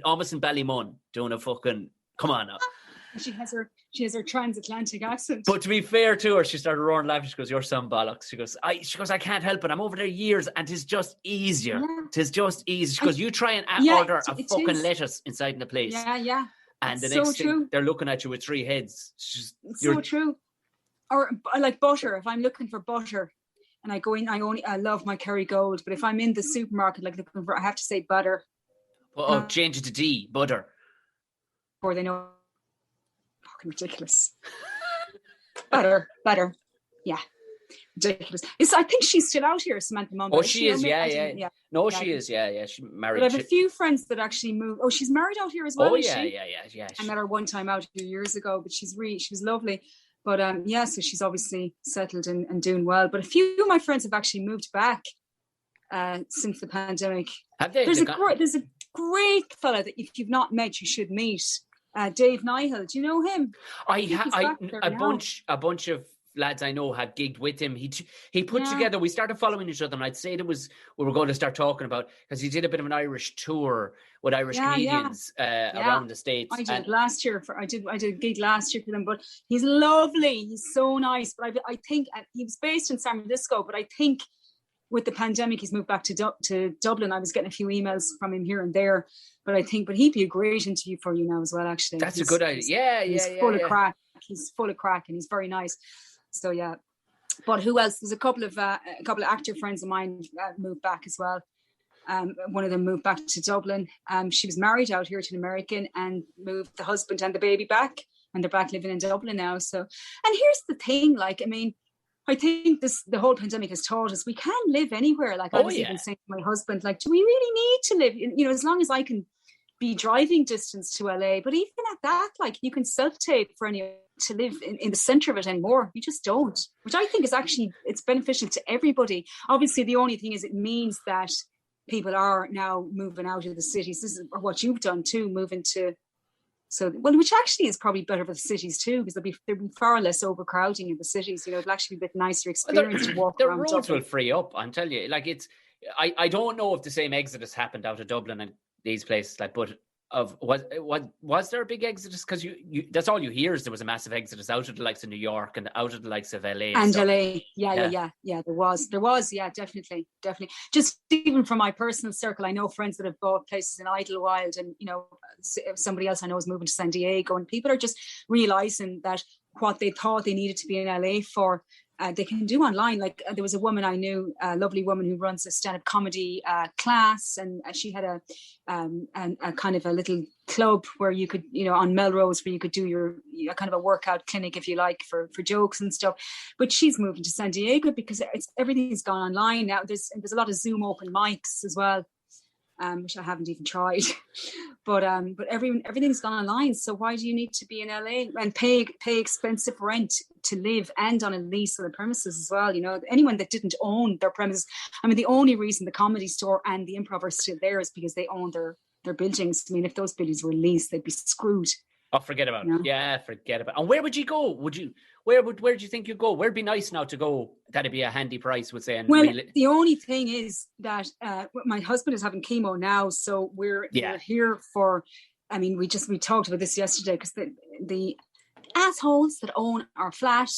almost in Ballymun, doing a fucking, come on now. She has her transatlantic accent. But to be fair to her, she started roaring laughing. She goes, "You're some bollocks." She goes, I can't help it. I'm over there years, and it's just easier. Tis just easy. She goes, "You try and order a fucking lettuce inside in the place." Yeah. And the next thing, they're looking at you with 3 heads. It's so true. Or like butter. If I'm looking for butter, and I go in, I love my Kerrygold. But if I'm in the supermarket, like looking for, I have to say butter. Change it to D, butter. Before they know. Ridiculous. Better. Yeah. Ridiculous. I think she's still out here, Samantha Mumba. Oh, she is, yeah. No, she is, yeah. She married. But I have a few friends that actually moved. Oh, she's married out here as well. Oh, yeah. I met her one time out a few years ago, but she was lovely. But so she's obviously settled and doing well. But a few of my friends have actually moved back since the pandemic. Have they? There's a great fella that if you've not met, you should meet. Dave Nihil, do you know him? A bunch of lads I know had gigged with him. He put together. We started following each other, and I'd say we were going to start talking about, because he did a bit of an Irish tour with Irish comedians around the States. I did last year. I did a gig last year for them, but he's lovely. He's so nice. But I think he was based in San Francisco, but I think with the pandemic, he's moved back to Dublin. I was getting a few emails from him here and there, but he'd be a great interview for you now as well. Actually, that's a good idea. He's full of crack. He's full of crack, and he's very nice. So yeah. But who else? There's a couple of actor friends of mine moved back as well. One of them moved back to Dublin. She was married out here to an American and moved the husband and the baby back, and they're back living in Dublin now. So, and here's the thing, I think the whole pandemic has taught us we can live anywhere. Like I was even saying to my husband, like, do we really need to live? You know, as long as I can be driving distance to LA, but even at that, like, you can self-tape for anyone to live in the center of it anymore. You just don't, which I think is actually, it's beneficial to everybody. Obviously, the only thing is it means that people are now moving out of the cities. This is what you've done too, moving to. So, which actually is probably better for the cities too, because there'll be far less overcrowding in the cities. You know, it'll actually be a bit nicer experience to walk around. The roads will free up, I'm telling you. Like, I don't know if the same exodus happened out of Dublin and these places, like, but was there a big exodus? Because you that's all you hear is there was a massive exodus out of the likes of New York and out of the likes of LA. And LA, yeah. There was, definitely. Just even from my personal circle, I know friends that have bought places in Idlewild, and you know, somebody else I know is moving to San Diego, and people are just realizing that what they thought they needed to be in LA for, they can do online. Like there was a woman I knew, a lovely woman who runs a stand-up comedy class, and she had a kind of a little club where you could, you know, on Melrose, where you could do your kind of a workout clinic, if you like, for jokes and stuff. But she's moving to San Diego because everything's gone online now. There's a lot of Zoom open mics as well, which I haven't even tried. But everything's gone online. So why do you need to be in LA and pay expensive rent to live and on a lease on the premises as well? You know, anyone that didn't own their premises. I mean, the only reason the Comedy Store and the Improv are still there is because they own their buildings. I mean, if those buildings were leased, they'd be screwed. Oh, forget about it. Yeah, forget about it. And where would you go? Where do you think you'd go? Where'd be nice now to go? That'd be a handy price, would say. Well, the only thing is that my husband is having chemo now, so we're here for. I mean, we talked about this yesterday because the assholes that own our flat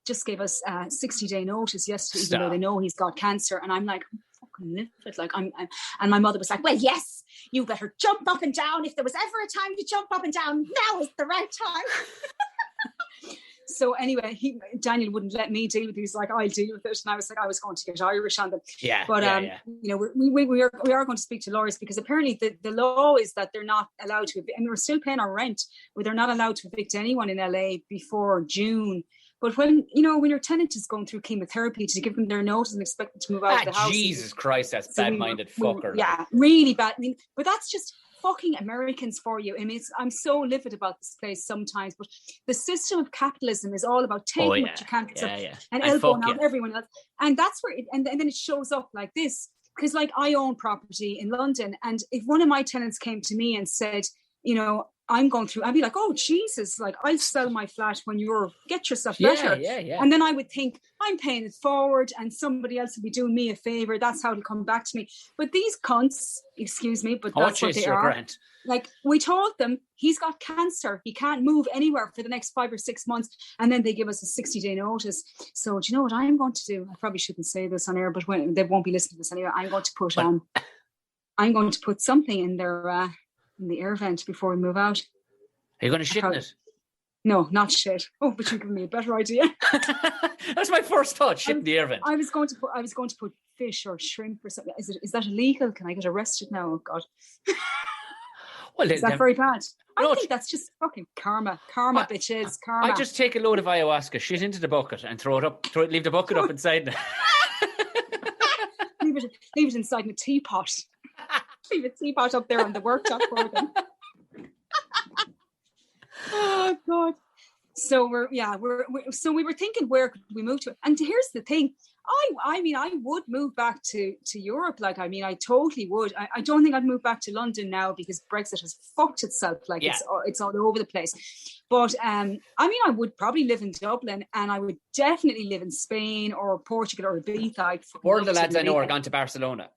just gave us 60-day notice yesterday, even though they know he's got cancer, and I'm like, fucking live it. Like and my mother was like, well, yes, you better jump up and down. If there was ever a time to jump up and down, now is the right time. So anyway, Daniel wouldn't let me deal with it. He was like, I'll deal with it. And I was like, I was going to get Irish on them. But you know, we are going to speak to lawyers, because apparently the law is that they're not allowed to, and we're still paying our rent, but they're not allowed to evict anyone in LA before June. But when your tenant is going through chemotherapy, to give them their notice and expect them to move out of the house. Jesus Christ, that's bad-minded fucker. Yeah, really bad. I mean, but that's just fucking Americans for you. I mean, I'm so livid about this place sometimes, but the system of capitalism is all about taking what you can and elbowing out everyone else. And that's where, and then it shows up like this. Because like I own property in London, and if one of my tenants came to me and said, you know, I'm going through, I'd be like, oh Jesus, like I'll sell my flat when you're get yourself better. Yeah. And then I would think I'm paying it forward and somebody else will be doing me a favor. That's how it'll come back to me. But these cunts, excuse me, but that's what they are. Grant. Like we told them he's got cancer. He can't move anywhere for the next 5 or 6 months. And then they give us a 60-day notice. So do you know what I'm going to do? I probably shouldn't say this on air, but when they won't be listening to this anyway, I'm going to put something in their in the air vent before we move out. Are you going to shit in it? No, not shit. Oh, but you're giving me a better idea. That's my first thought. Shit in the air vent. I was going to put fish or shrimp or something. Is that illegal? Can I get arrested now? Oh God. Well, is that very bad? I think that's just fucking karma. Bitches. Karma. I just take a load of ayahuasca, shit into the bucket, and throw it up. Leave the bucket up inside. leave it inside a teapot. Leave a teapot up there on the worktop for them. Oh God. So we were thinking, where could we move to? And here's the thing. I mean, I would move back to Europe. Like, I mean, I totally would. I don't think I'd move back to London now because Brexit has fucked itself. Like it's all over the place. But I mean, I would probably live in Dublin, and I would definitely live in Spain or Portugal or Ibiza. Or the lads I know are gone to Barcelona.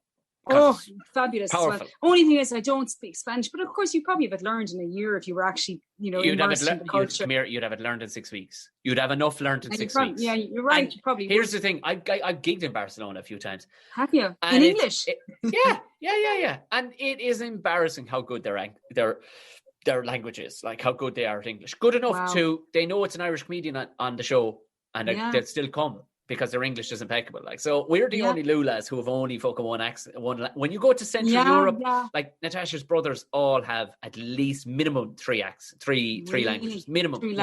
Oh, fabulous. Well, only thing is I don't speak Spanish, but of course you probably have it learned in a year if you were actually, you know, immersed in the culture. You'd have it learned in 6 weeks. You'd have enough learned in 6 weeks. Yeah, you're right. And you probably here's the thing. I've gigged in Barcelona a few times. Have you? In English? Yeah. And it is embarrassing how good their language is, like how good they are at English. Good enough they know it's an Irish comedian on the show, and they'll still come. Because their English is impeccable. Like, so we're the only Lulas who have only fucking one accent. When you go to Central Europe, like Natasha's brothers all have at least minimum three languages. Minimum.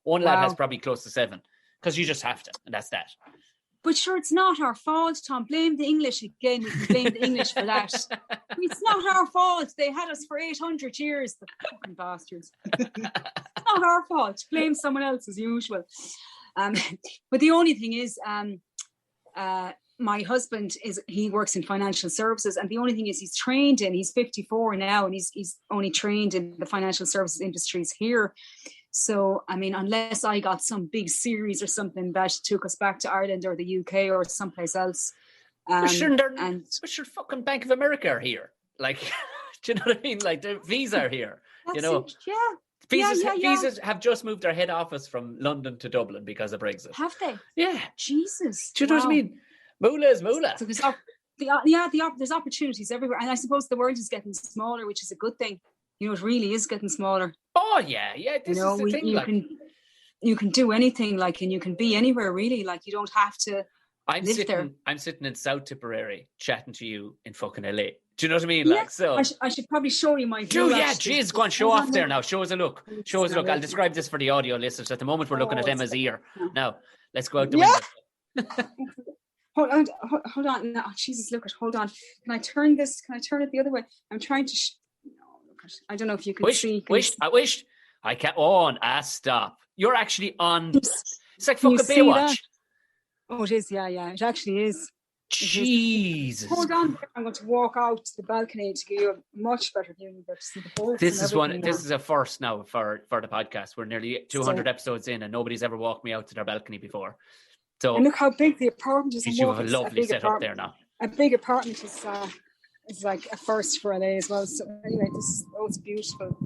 One lad has probably close to 7. Because you just have to, and that's that. But sure, it's not our fault, Tom. Blame the English again. We can blame the English for that. It's not our fault. They had us for 800 years. The fucking bastards. It's not our fault. Blame someone else as usual. But the only thing is, my husband he works in financial services, and the only thing is he's 54 now, and he's only trained in the financial services industries here. So, I mean, unless I got some big series or something that took us back to Ireland or the UK or someplace else. But sure, fucking Bank of America are here. Like, do you know what I mean? Like, the Visa are here, you know? Visas have just moved their head office from London to Dublin because of Brexit. Have they? Yeah. Jesus. Do you know what I mean? Moolah is moolah. So there's opportunities everywhere. And I suppose the world is getting smaller, which is a good thing. You know, it really is getting smaller. Oh, yeah. This is the thing. You can do anything, like, and you can be anywhere, really. Like, you don't have to live there. I'm sitting in South Tipperary chatting to you in fucking LA. Do you know what I mean? Like, so I should probably show you my view. Jeez, go on, show off there now. Show us a look. I'll describe this for the audio listeners. At the moment, we're looking at Emma's ear. Now, let's go out the window. Hold on. No, Jesus, hold on. Can I turn it the other way? I'm trying to. I don't know if you can see. I wished. I can't. Stop. You're actually on. It's like fucking Baywatch. Oh, it is. Yeah. It actually is. Jesus. Hold on, I'm going to walk out to the balcony to give you a much better view. You get to see the boat. This is a first now for the podcast. We're nearly 200 episodes in, and nobody's ever walked me out to their balcony before. So and look how big the apartment is. You have a lovely setup there now. A big apartment is like a first for LA as well. So anyway, it's beautiful.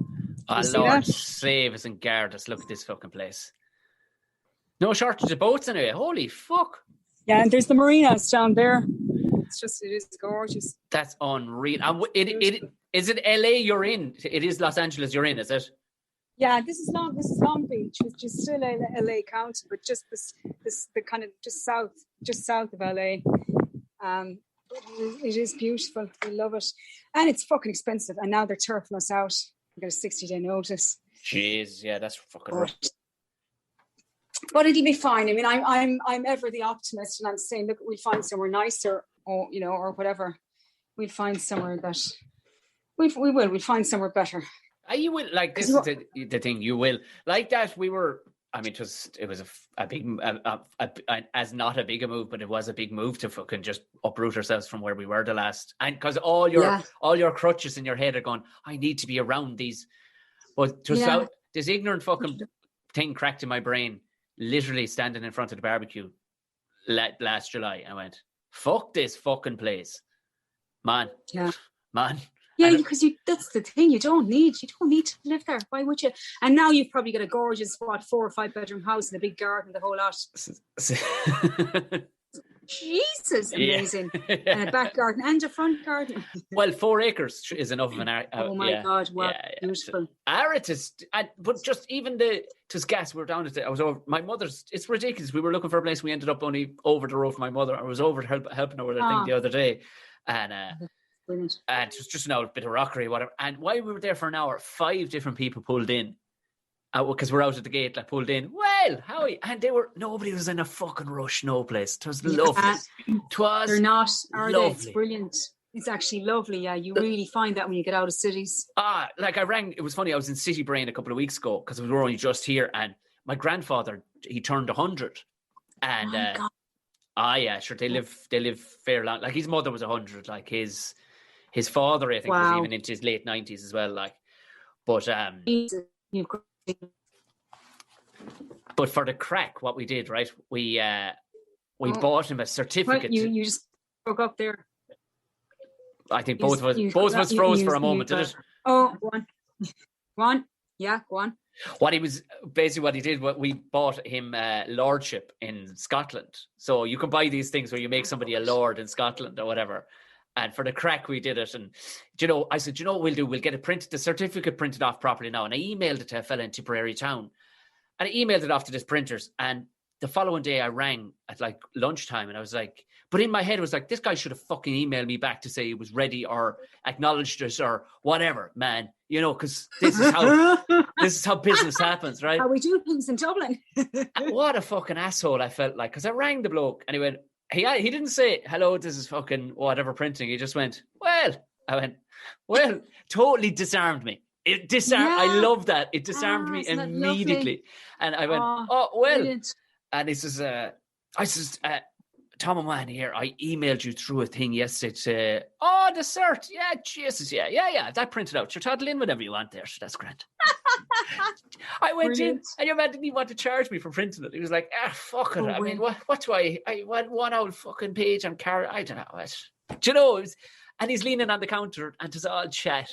Oh Lord, save us and guard us. Look at this fucking place. No shortage of boats anyway. Holy fuck. Yeah, and there's the marinas down there. It is gorgeous. That's unreal. And is it LA you're in? It is Los Angeles you're in, is it? Yeah, this is Long Beach, which is still LA County, but just the kind of just south of LA. It is beautiful. We love it, and it's fucking expensive. And now they're turfing us out. We got a 60-day notice. Jeez, yeah, that's fucking rough. But it'll be fine. I mean, I'm ever the optimist, and I'm saying, look, we'll find somewhere nicer, or whatever. We'll find somewhere We will. We'll find somewhere better. You will, like, this is the thing, you will. Like that, we were, I mean, it was a big, as not a big a move, but it was a big move to fucking just uproot ourselves from where we were the last. And because all your crutches in your head are going, I need to be around these. But just out, this ignorant fucking thing cracked in my brain, literally standing in front of the barbecue last July. I went, fuck this fucking place. Man. Yeah. Man. Yeah, because that's the thing. You don't need to live there. Why would you? And now you've probably got a gorgeous 4 or 5 bedroom house and a big garden, the whole lot. Jesus, amazing. Yeah. And a back garden and a front garden. Well, 4 acres is enough of an area. Oh my God, wow, beautiful. But just even just gas, we were down at I was over my mother's. It's ridiculous. We were looking for a place. We ended up only over the road from my mother. I was over helping her with her thing the other day. And brilliant. And it was just a bit of rockery, whatever. And while we were there for an hour, 5 different people pulled in. Because we're out at the gate, like pulled in. Well, how are you? And nobody was in a fucking rush, no place. It was lovely. They're not, are lovely. They? It's brilliant. It's actually lovely, yeah. You really find that when you get out of cities. Like I rang, it was funny, I was in City Brain a couple of weeks ago, because we were only just here, and my grandfather, he turned 100. And, yeah, sure, they live fair long. Like, his mother was 100, like, his father, I think, was even into his late 90s as well, like. But, but for the crack, what we did, right? We bought him a certificate. What, you just broke up there. I think both of us froze for a moment, did it? Oh, go on. Yeah, go on. What he did, we bought him lordship in Scotland. So you can buy these things where you make somebody a lord in Scotland or whatever. And for the crack, we did it. And, I said, what we'll do? We'll get the certificate printed off properly now. And I emailed it to a fella in Tipperary town. And I emailed it off to this printers. And the following day I rang at like lunchtime and I was like, but in my head it was like, this guy should have fucking emailed me back to say he was ready or acknowledged it or whatever, man. Because this is how business happens, right? How we do things in Dublin. What a fucking asshole I felt like, because I rang the bloke and he went, he didn't say, hello, this is fucking whatever printing. He just went, well. I went, well, totally disarmed me. It disarmed. Yeah. I love that. It disarmed me immediately. And I went, oh, well. Brilliant. And he says, I says, Tom O'Mahony here, I emailed you through a thing yesterday. The cert. Yeah, Jesus. Yeah. That printed out. You're toddle in whenever you want there. So that's grand. I went in and your man didn't even want to charge me for printing it. He was like, fuck it. I mean, what do I want one old fucking page on car? I don't know what. Do you know? And he's leaning on the counter and there's all chat.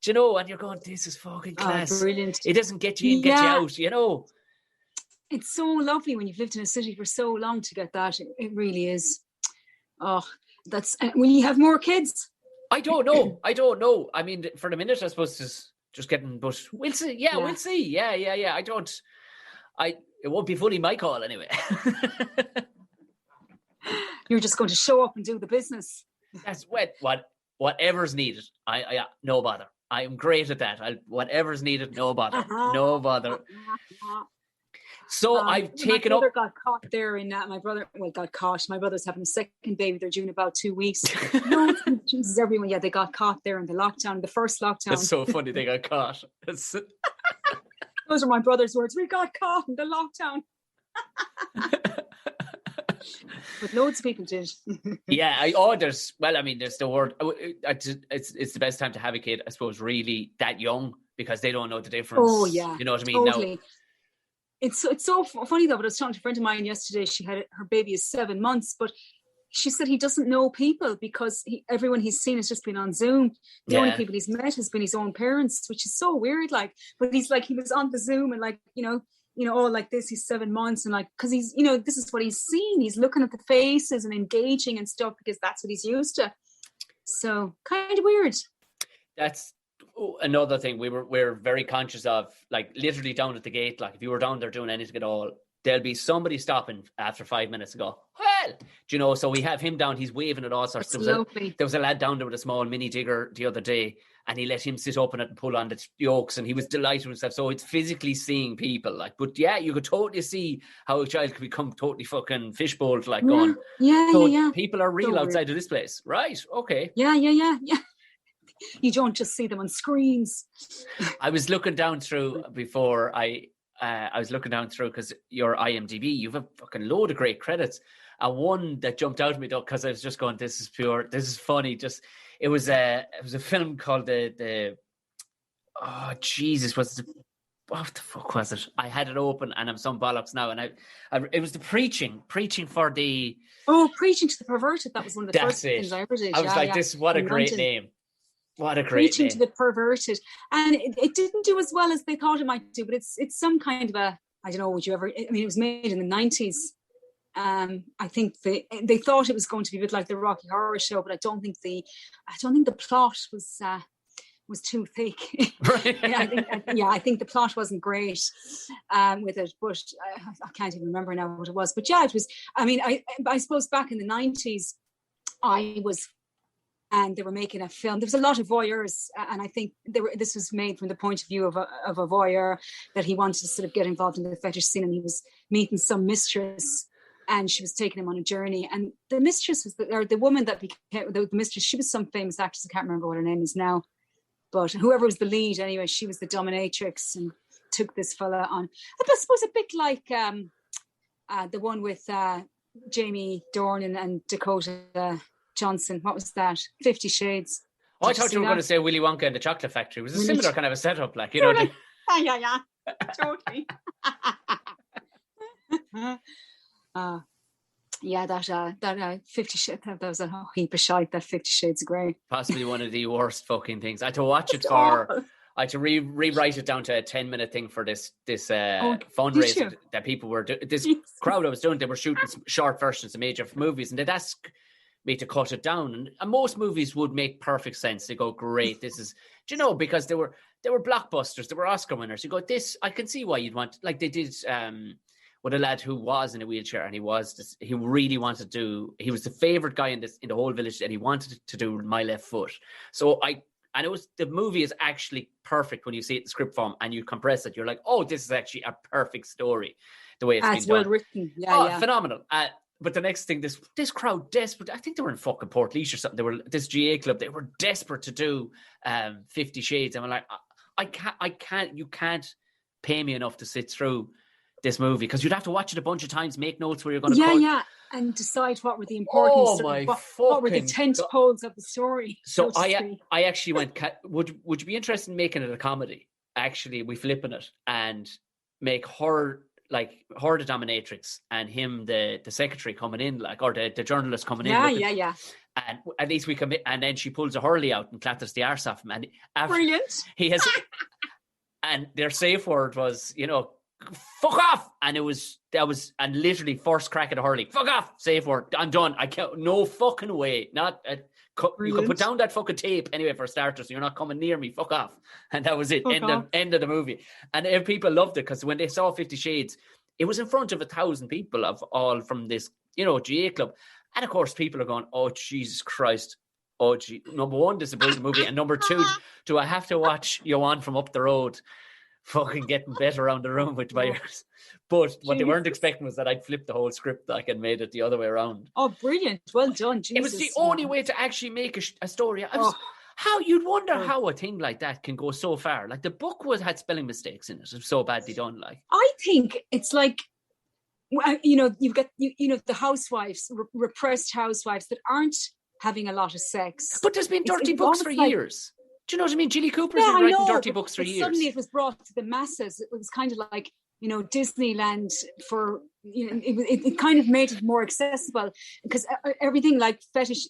Do you know? And you're going, this is fucking class. Brilliant. It doesn't get you in, get you out, It's so lovely when you've lived in a city for so long to get that. It really is. Will you have more kids? I don't know. I mean, for the minute, I suppose just getting, but we'll see. Yeah, we'll see. Yeah. It won't be fully my call anyway. You're just going to show up and do the business. That's whatever's needed. I no bother. I am great at that. Whatever's needed, no bother. No bother. So I've taken up. My brother got caught there in that. My brother got caught. My brother's having a second baby. They're due in about 2 weeks. No, Jesus, everyone. Yeah, they got caught there in the lockdown, the first lockdown. It's so funny they got caught. Those are my brother's words. We got caught in the lockdown. But loads of people did. There's the word. It's the best time to have a kid, I suppose, really that young, because they don't know the difference. Oh yeah, you know what I mean? Totally. Now, it's so funny though. But I was talking to a friend of mine yesterday. She had her baby is 7 months, but she said he doesn't know people because everyone he's seen has just been on Zoom. The only people he's met has been his own parents, which is so weird. Like, but he's like, he was on the Zoom and like, all like this, he's 7 months and like, because he's, this is what he's seen. He's looking at the faces and engaging and stuff because that's what he's used to. So kind of weird. That's another thing we're very conscious of, like literally down at the gate. Like if you were down there doing anything at all, there'll be somebody stopping after 5 minutes to go, well, so we have him down, he's waving at all sorts. There was a lad down there with a small mini digger the other day, and he let him sit up in it and pull on the yokes, and he was delighted with stuff. So it's physically seeing people, like, but yeah, you could totally see how a child could become totally fucking fishbowled, like going, yeah. People are real outside of this place, right? Okay. Yeah. You don't just see them on screens. I was looking down through before I was looking down through because your IMDb, you've a fucking load of great credits. And one that jumped out at me though, because I was just going, this is funny. Just it was a film called the oh Jesus, what the fuck was it? I had it open and I'm some bollocks now, and it was the preaching for the Preaching to the Perverted. That was one of the first things I ever did. I was this what a great London. name. What a great Preaching name. to the Perverted. And it didn't do as well as they thought it might do, but it's some kind of a, I don't know, it was made in the 90s. I think they thought it was going to be a bit like the Rocky Horror Show, but I don't think the plot was too thick. Right. I think the plot wasn't great with it, but I can't even remember now what it was. But yeah, it was. I mean, I suppose back in the 90s, and they were making a film. There was a lot of voyeurs, and I think this was made from the point of view of a voyeur, that he wanted to sort of get involved in the fetish scene, and he was meeting some mistress, and she was taking him on a journey. And the mistress was the woman that became the mistress. She was some famous actress. I can't remember what her name is now, but whoever was the lead, anyway, she was the dominatrix and took this fella on. I suppose a bit like the one with Jamie Dornan and Dakota Johnson. What was that? 50 Shades. I thought you were going to say Willy Wonka and the Chocolate Factory. It was a similar kind of a setup, like, you know. Yeah, totally. That 50 Shades. That was a heap of shite. That 50 Shades of Grey. Possibly one of the worst fucking things. I had to watch it I had to rewrite it down to a 10-minute thing for this fundraiser that people were doing. This crowd I was doing, they were shooting short versions of major movies, and they'd ask me to cut it down. And most movies would make perfect sense. They go, great, this is, because they were blockbusters, they were Oscar winners. You go, this, I can see why you'd want, like they did with a lad who was in a wheelchair, and he really wanted to do, he was the favorite guy in the whole village, and he wanted to do My Left Foot. So the movie is actually perfect when you see it in script form and you compress it. You're like, oh, this is actually a perfect story, the way it's been well done. Written. Yeah. Phenomenal. But the next thing, this crowd desperate, I think they were in fucking Portlaoise or something. They were this GA club. They were desperate to do 50 Shades. And I'm like, you can't pay me enough to sit through this movie, because you'd have to watch it a bunch of times, make notes where you're going to cut. And decide what were the important what were the tent poles of the story. So I actually went, would you be interested in making it a comedy? Actually, we flipping it and make her the dominatrix and him the secretary coming in, like, or the journalist coming in. Yeah. And at least we come in, and then she pulls a hurley out and clatters the arse off him. And brilliant. He has, and their safe word was, fuck off. And and literally first crack at a hurley, fuck off, safe word, I'm done, I can't, no fucking way, not you can put down that fucking tape anyway for starters, so you're not coming near me, fuck off. And that was it. End of the movie. And people loved it, because when they saw 50 Shades, it was in front of 1,000 people of all from this GA club, and of course people are going, oh Jesus Christ, oh gee, number one, this is a brilliant movie, and number two, do I have to watch Joanne from up the road fucking getting better around the room with my ears? But what they weren't expecting was that I'd flipped the whole script and made it the other way around. Oh, brilliant. Well done, Jesus. It was the only way to actually make a story. How you'd wonder how a thing like that can go so far. Like, the book had spelling mistakes in it. It was so badly done. Like, I think it's like, you've got the housewives, repressed housewives that aren't having a lot of sex. But there's been dirty books for years. Do you know what I mean? Jilly Cooper's been writing dirty books for years. Suddenly it was brought to the masses. It was kind of like, Disneyland for, it kind of made it more accessible, because everything like fetish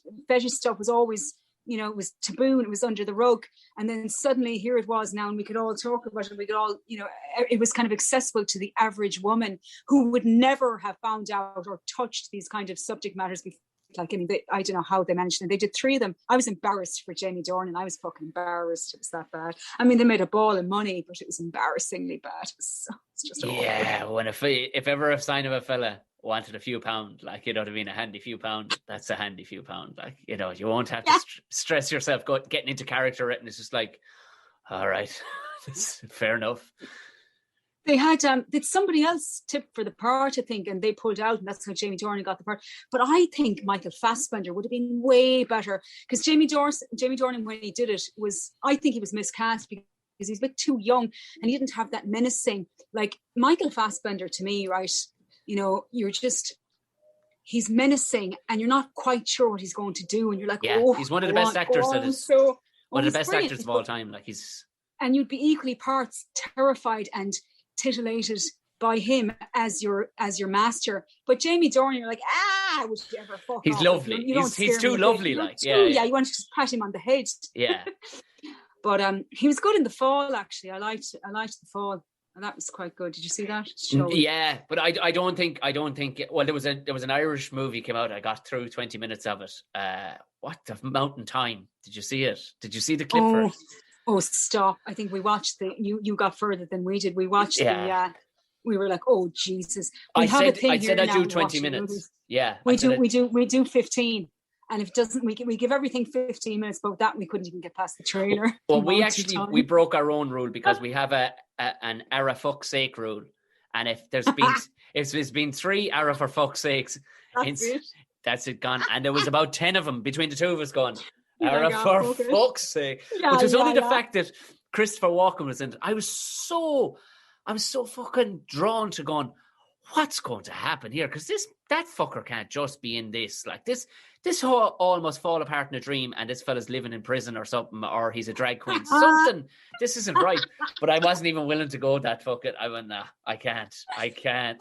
stuff was always, it was taboo and it was under the rug. And then suddenly here it was now, and we could all talk about it. We could all, it was kind of accessible to the average woman who would never have found out or touched these kind of subject matters before. Like, I don't know how they managed it. They did 3 of them. I was embarrassed for Jamie Dornan. I was fucking embarrassed. It was that bad. I mean, they made a ball of money, but it was embarrassingly bad. It's just when if ever a sign of a fella wanted a few pound, like, you know what I mean, a handy few pound, that's a handy few pound. Like, you won't have to stress yourself getting into character, and it's just like, all right, fair enough. They had did somebody else tip for the part, I think, and they pulled out, and that's how Jamie Dornan got the part. But I think Michael Fassbender would have been way better, because Jamie Dornan, when he did it, I think he was miscast because he's a bit too young and he didn't have that menacing. Like Michael Fassbender, to me, right? You know, he's menacing, and you're not quite sure what he's going to do, and you're like, he's one of the best actors that is one of the best actors of all time. Like and you'd be equally parts terrified and titillated by him as your master. But Jamie Dornan, you're like, would you ever fuck he's off? lovely. He's too lovely. Like, you want to just pat him on the head. Yeah. But he was good in The Fall, actually. I liked The Fall, and that was quite good. Did you see that show? Yeah, but I don't think. Well, there was an Irish movie came out. I got through 20 minutes of it. What the Mountain Time? Did you see it? Did you see the clip for it? Oh, stop. I think we watched you got further than we did. We watched we were like, oh, Jesus. I said I'd do 20 minutes. Movies. Yeah. We do 15. And if it doesn't, we give everything 15 minutes, but that we couldn't even get past the trailer. Well, we broke our own rule because we have an Ara fuck's sake rule. And if there's been 3 Ara for fuck's sakes, that's it gone. And there was about 10 of them between the two of us going, Ara for fuck's sake. Which was only the fact that Christopher Walken was in it. I'm so fucking drawn to going, what's going to happen here? Because that fucker can't just be in this. Like this whole almost fall apart in a dream, and this fella's living in prison or something, or he's a drag queen. Something. This isn't right. But I wasn't even willing to go that fuck it. I went, nah, I can't.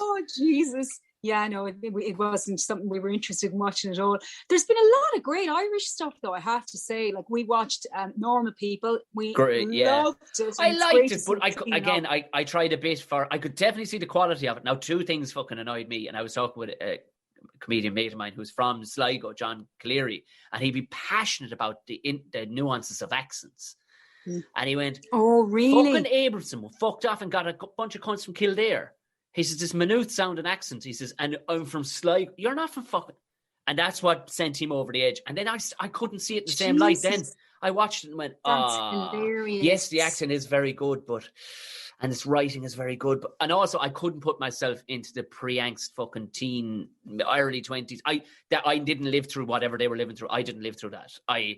Oh, Jesus. Yeah, no, it wasn't something we were interested in watching at all. There's been a lot of great Irish stuff, though, I have to say. Like, we watched Normal People. We loved it. I liked it, but I tried a bit I could definitely see the quality of it. Now, 2 things fucking annoyed me, and I was talking with a comedian mate of mine who's from Sligo, John Cleary, and he'd be passionate about the nuances of accents. And he went, oh, really? Fucking Abramson fucked off and got a bunch of cunts from Kildare. He says, this minute sounding accent. He says, and I'm from Sligo. You're not from fucking... And that's what sent him over the edge. And then I couldn't see it in the same light then. I watched it and went, hilarious. Yes, the accent is very good, and its writing is very good. And also, I couldn't put myself into the pre-angst fucking teen, early 20s. I didn't live through whatever they were living through. I didn't live through that.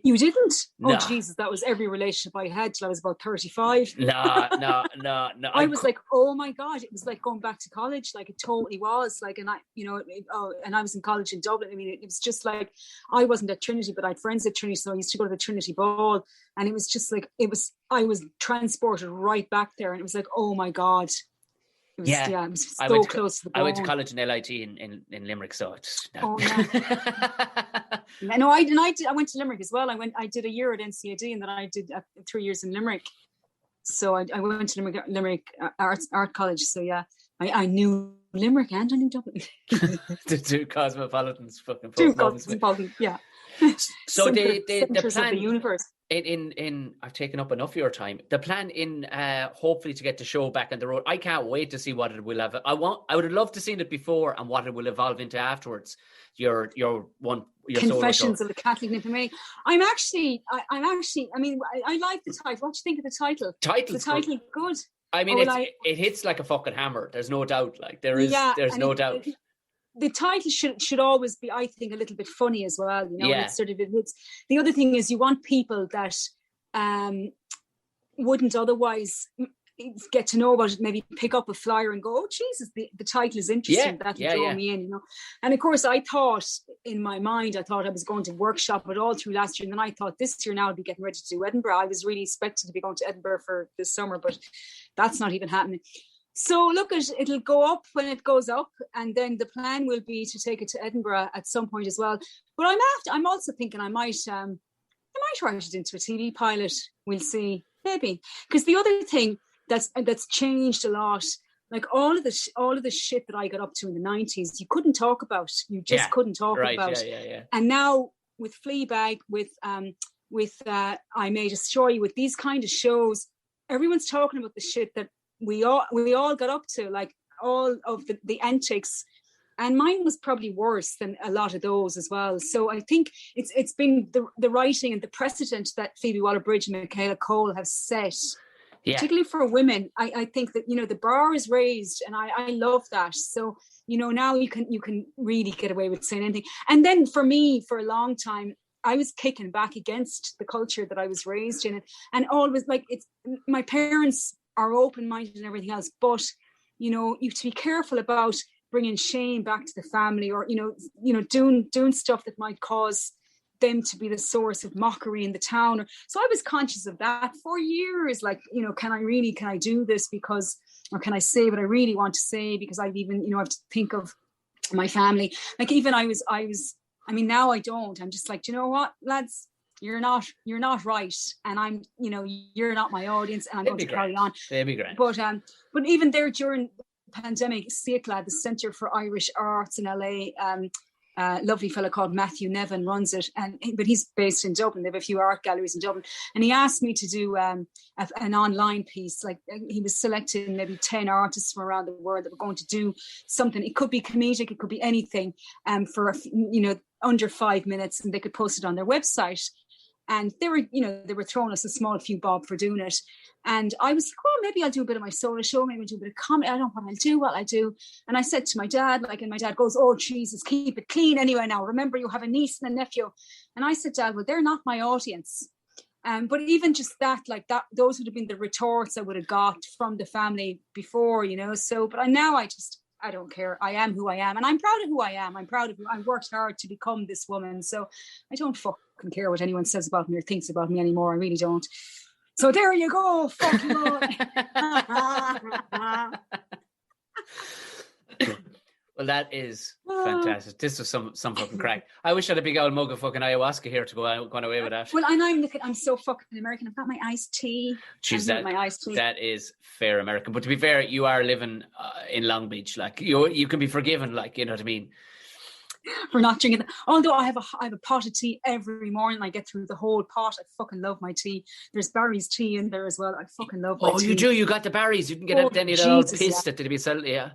You didn't? No. Oh, Jesus, that was every relationship I had till I was about 35. No. I was like, oh my God, it was like going back to college. Like, it totally was. Like, and I was in college in Dublin. I mean, it was just like, I wasn't at Trinity, but I had friends at Trinity, so I used to go to the Trinity Ball. And it was just like, I was transported right back there, and it was like, oh my God. It was so close to the bone. I went to college in LIT in Limerick, so it's... No. Oh, yeah. No, I went to Limerick as well. I did a year at NCAD, and then I did 3 years in Limerick. So I went to Limerick Art College. So yeah, I knew Limerick and I knew Dublin. The 2 cosmopolitans fucking... 2 cosmopolitans, yeah. So the plan... of the universe. In I've taken up enough of your time. The plan hopefully to get the show back on the road. I can't wait to see what it will have. I would have loved to seen it before and what it will evolve into afterwards. Your Confessions of the Catholic Nymphomaniac. I mean, I like the title. What do you think of the title? The title good. I mean, it hits like a fucking hammer. There's no doubt. Like there's no doubt. The title should always be, I think, a little bit funny as well. You know, and it's the other thing is you want people that wouldn't otherwise get to know about it, maybe pick up a flyer and go, oh Jesus, the title is interesting. That'll draw me in, you know. And of course, I thought in my mind, I was going to workshop it all through last year, and then I thought this year now I'll be getting ready to do Edinburgh. I was really expecting to be going to Edinburgh for this summer, but that's not even happening. So look, it'll go up when it goes up, and then the plan will be to take it to Edinburgh at some point as well. But I'm also thinking I might write it into a TV pilot. We'll see, maybe, because the other thing that's changed a lot, like all of the shit that I got up to in the 90s, you couldn't talk about. You just couldn't talk about. Yeah. And now with Fleabag, with I May Destroy You, with these kind of shows, everyone's talking about the shit that we all got up to, like all of the antics, and mine was probably worse than a lot of those as well. So I think it's been the writing and the precedent that Phoebe Waller-Bridge and Michaela Cole have set particularly for women. I think that, the bar is raised, and I love that. So, now you can really get away with saying anything. And then for me, for a long time, I was kicking back against the culture that I was raised in, and always my parents are open-minded and everything else, but you have to be careful about bringing shame back to the family, or doing stuff that might cause them to be the source of mockery in the town. So I was conscious of that for years. Like, can I do this or can I say what I really want to say? Because I've even, have to think of my family. Like, even now I don't. I'm just like, you know what, lads, you're not right, and I'm, you're not my audience, and I'm going to carry on. They'd be great. But even there during the pandemic, SEACLA, the Centre for Irish Arts in LA, lovely fellow called Matthew Nevin runs it, but he's based in Dublin. They have a few art galleries in Dublin, and he asked me to do an online piece. Like, he was selecting maybe 10 artists from around the world that were going to do something. It could be comedic, it could be anything, for under 5 minutes, and they could post it on their website. And they were throwing us a small few bob for doing it. And I was like, oh, maybe I'll do a bit of my solo show, maybe I'll do a bit of comedy. I don't know what I'll do. And I said to my dad, and my dad goes, oh, Jesus, keep it clean anyway now. Remember, you have a niece and a nephew. And I said, Dad, well, they're not my audience. But even just that, those would have been the retorts I would have got from the family before, So, but I don't care. I am who I am, and I'm proud of who I am. I'm proud of who I worked hard to become this woman. So I don't fucking care what anyone says about me or thinks about me anymore. I really don't. So there you go. Fuck you all. Well, that is fantastic. This was some fucking crack. I wish I had a big old mug of fucking ayahuasca here to go away with that. Well, and I'm so fucking American. I've got my iced tea. My iced tea. That is fair American. But to be fair, you are living in Long Beach. Like, you can be forgiven. Like, you know what I mean? For not drinking. Although I have a pot of tea every morning. I get through the whole pot. I fucking love my tea. There's Barry's tea in there as well. I fucking love my tea. Oh, you do? You got the Barry's. You can get any of that old piss that did be sold. Yeah.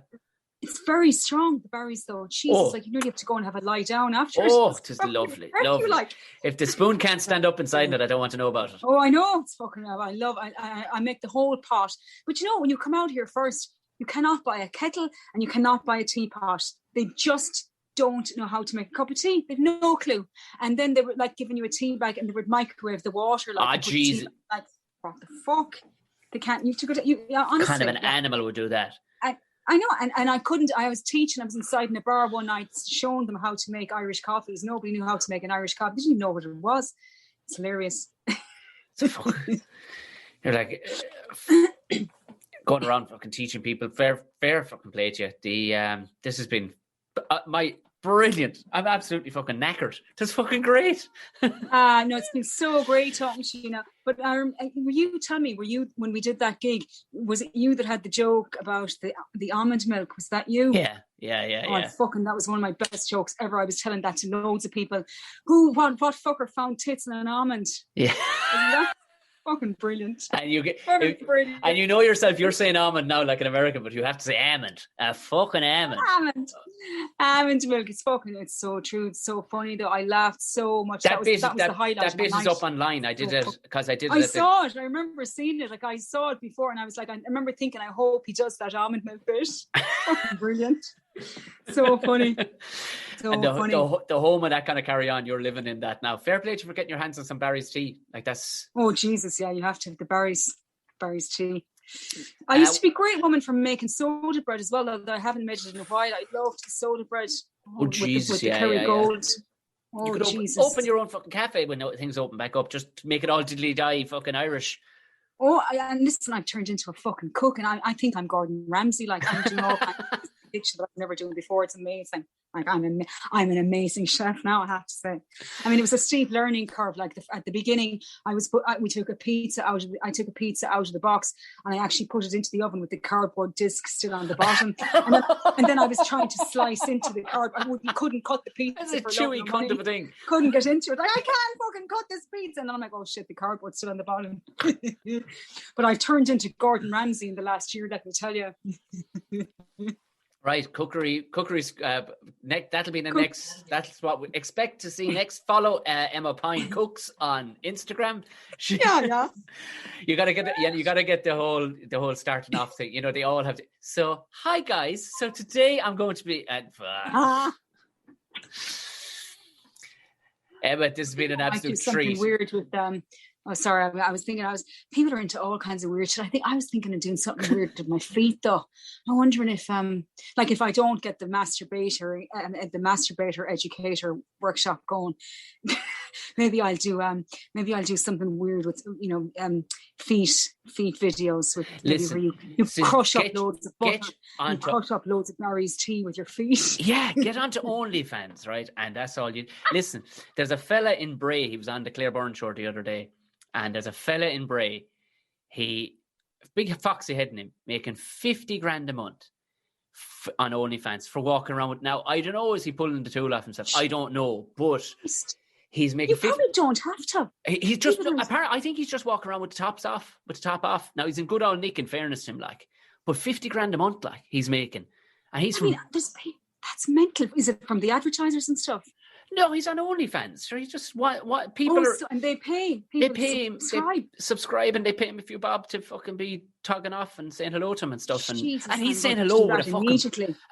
It's very strong, the berries, though. Jesus, you really have to go and have a lie down after. Oh, it's lovely. Lovely. If the spoon can't stand up inside it, I don't want to know about it. Oh, I know. It's fucking I make the whole pot. But when you come out here first, you cannot buy a kettle and you cannot buy a teapot. They just don't know how to make a cup of tea. They've no clue. And then they were giving you a tea bag and they would microwave the water. Jesus. What the fuck? They can't. You have to go to, honestly. Kind of an animal would do that. I know, and I couldn't. I was teaching. I was inside in a bar one night, showing them how to make Irish coffees. Nobody knew how to make an Irish coffee. They didn't even know what it was. It's hilarious. You're like going around fucking teaching people. Fair fucking play to you. This has been my brilliant. I'm absolutely fucking knackered. That's fucking great. No, it's been so great talking to you. But tell me, were you, when we did that gig, was it you that had the joke about the almond milk? Was that you? Yeah. Fucking, that was one of my best jokes ever. I was telling that to loads of people. What fucker found tits in an almond? Yeah. Fucking brilliant. And you get brilliant. And you know yourself, you're saying almond now like an American, but you have to say almond. A fucking almond. Almond milk. It's so true. It's so funny though. I laughed so much. That was the highlight. That bit is up online. I did it because I did it. I saw it. I remember seeing it. Like, I saw it before, and I was like, I remember thinking, I hope he does that almond milk bit. Fucking brilliant. So funny. Funny. The home of that kind of carry on, you're living in that now. Fair play to you for getting your hands on some Barry's tea. Like, that's... Oh, Jesus, yeah, you have to have the Barry's tea. I used to be a great woman for making soda bread as well, although I haven't made it in a while. I loved the soda bread. Jesus, with the Kerry Gold. Oh, you could Jesus. open your own fucking cafe when things open back up. Just to make it all diddly-die fucking Irish. Oh, and listen, I've turned into a fucking cook, and I think I'm Gordon Ramsay. Like, I'm doing all kinds of kitchen that I've never done before. It's amazing. Like, I'm an amazing chef now, I have to say. I mean, it was a steep learning curve. Like, at the beginning, I took a pizza out of the box, and I actually put it into the oven with the cardboard disc still on the bottom. and then I was trying to slice into the cardboard. You couldn't cut the pizza. That's a chewy cunt of a thing. Couldn't get into it. Like, I can't fucking cut this pizza. And then I'm like, oh shit, the cardboard's still on the bottom. But I've turned into Gordon Ramsay in the last year, let me tell you. Right, cookery's that'll be the next. That's what we expect to see next. Follow Emma Pyne Cooks on Instagram. Yeah. You gotta get the whole starting off thing. You know, they all have to. So, hi guys. So today I'm going to be at. Emma, this has been an absolute treat. Weird with Oh, sorry. I was thinking. People are into all kinds of weird shit. I was thinking of doing something weird with my feet, though. I'm wondering if, like, if I don't get the masturbator educator workshop going, maybe I'll do something weird with, feet videos with. Listen, where you crush up loads of butter, and crush up loads of Mary's tea with your feet. Yeah, get onto OnlyFans, right? And that's all you. Listen, there's a fella in Bray. He was on the Clare show the other day. And there's a fella in Bray, big foxy head in him, making 50 grand a month on OnlyFans for walking around with. Now, I don't know, is he pulling the tool off himself? I don't know, but he's making. You probably don't have to. He's just apparently. I think he's just walking around with the top off. Now he's in good old nick, in fairness to him, like. But 50 grand a month, like he's making, and he's. That's mental. Is it from the advertisers and stuff? No, he's on OnlyFans. So he's just what people are, and they pay. They pay him. They subscribe, and they pay him a few bob to fucking be tugging off and saying hello to him and stuff. And he's saying hello with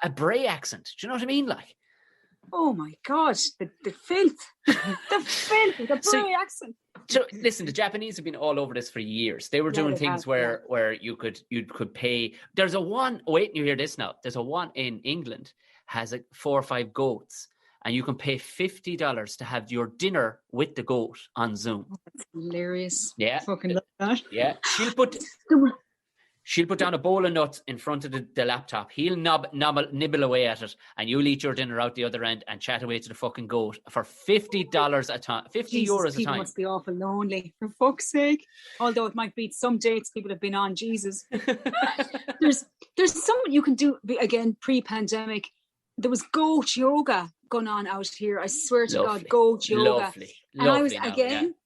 a Bray accent. Do you know what I mean? Like, oh my god, the filth, the Bray accent. So listen, the Japanese have been all over this for years. They were doing things where you could pay. There's a one. Wait, you hear this now? There's a one in England has 4 or 5 goats. And you can pay $50 to have your dinner with the goat on Zoom. Oh, that's hilarious. Yeah. I fucking love that. Yeah. She'll put down a bowl of nuts in front of the laptop. He'll nibble away at it, and you'll eat your dinner out the other end and chat away to the fucking goat for $50 a time, €50 a time. People must be awful lonely, for fuck's sake. Although it might beat some dates people have been on, Jesus. There's something you can do, again, pre-pandemic. There was goat yoga going on out here. I swear to God, goat yoga. Lovely. And I was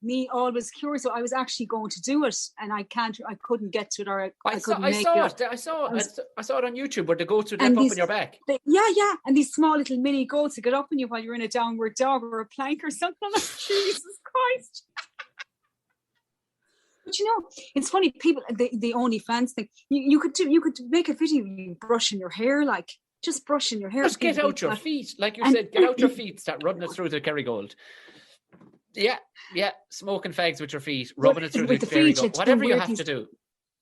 me always curious. So I was actually going to do it, and I couldn't get to it, or I couldn't make it. I saw it on YouTube where the goats would jump up on your back. And these small little mini goats that get up on you while you're in a downward dog or a plank or something. Like, Jesus Christ. But you know, it's funny. People, the OnlyFans thing. You could make a video of you brushing your hair, like. Just brushing your hair. Just get out your feet. Like you said, get out your feet. Start running it through the Kerrygold. Yeah. Smoking fags with your feet. Rubbing it through the Kerrygold. Whatever you have to do.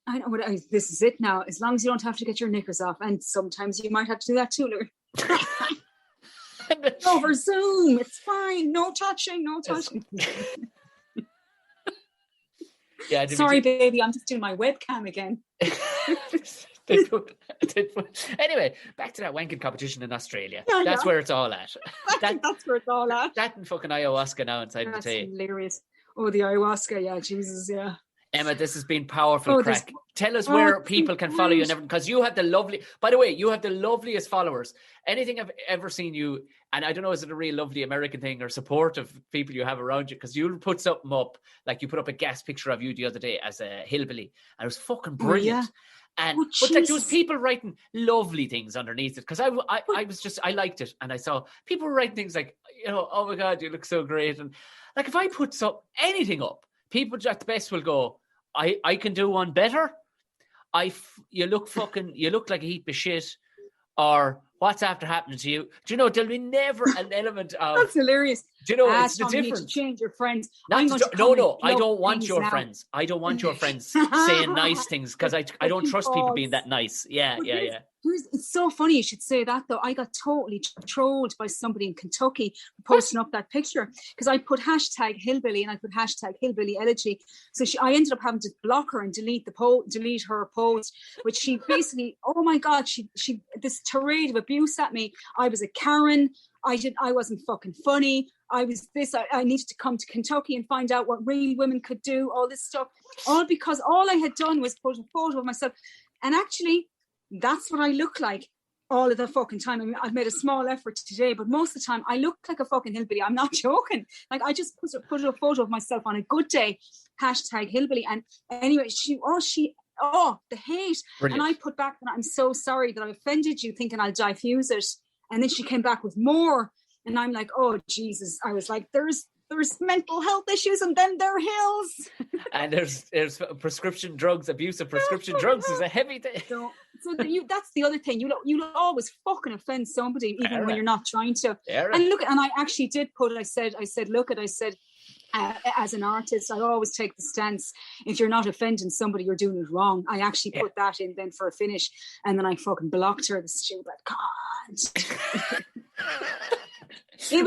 I know. This is it now. As long as you don't have to get your knickers off. And sometimes you might have to do that too, Louis. Over Zoom. It's fine. No touching. Yeah. Sorry, baby. I'm just doing my webcam again. Anyway, back to that wanking competition in Australia. That's where it's all at. That's where it's all at. That and fucking ayahuasca now inside the tea. That's hilarious. Oh, the ayahuasca, yeah, Jesus, yeah. Emma, this has been powerful crack. Tell us where people can follow you and everything, because you have by the way, you have the loveliest followers. Anything I've ever seen you, and I don't know, is it a real lovely American thing or supportive people you have around you? Because you'll put something up, like you put up a gas picture of you the other day as a hillbilly, and it was fucking brilliant. But like, there was people writing lovely things underneath it, because I liked it, and I saw people writing things like, oh my God, you look so great, and like if I put anything up, people at the best will go, I can do one better. You look like a heap of shit, or what's after happening to you? Do you know, there'll be never an element of... That's hilarious. Do you know, it's the difference. You need to change your friends. I don't want your friends. I don't want your friends saying nice things, because I don't trust people being that nice. Yeah. It's so funny you should say that, though. I got totally trolled by somebody in Kentucky posting up that picture, because I put hashtag hillbilly and I put hashtag hillbilly elegy. So I ended up having to block her and delete her post, which she basically, oh my God, she this tirade of abuse at me. I was a Karen. I wasn't fucking funny. I was this. I needed to come to Kentucky and find out what real women could do. All this stuff, all because all I had done was put a photo of myself, and actually, that's what I look like all of the fucking time. I mean, I've made a small effort today, but most of the time I look like a fucking hillbilly. I'm not joking. Like, I just put a photo of myself on a good day, hashtag hillbilly. And anyway, she the hate. Brilliant. And I put back that I'm so sorry that I offended you, thinking I'll diffuse it. And then she came back with more. And I'm like, oh, Jesus. I was like, there's mental health issues, and then there are hills. And there's prescription drugs, abuse of prescription drugs is a heavy thing. So that's the other thing. You'll always fucking offend somebody, even when you're not trying to. And look, and I actually did put, I said, as an artist, I always take the stance, if you're not offending somebody, you're doing it wrong. I actually put that in then for a finish, and then I fucking blocked her, the stupid cunt. It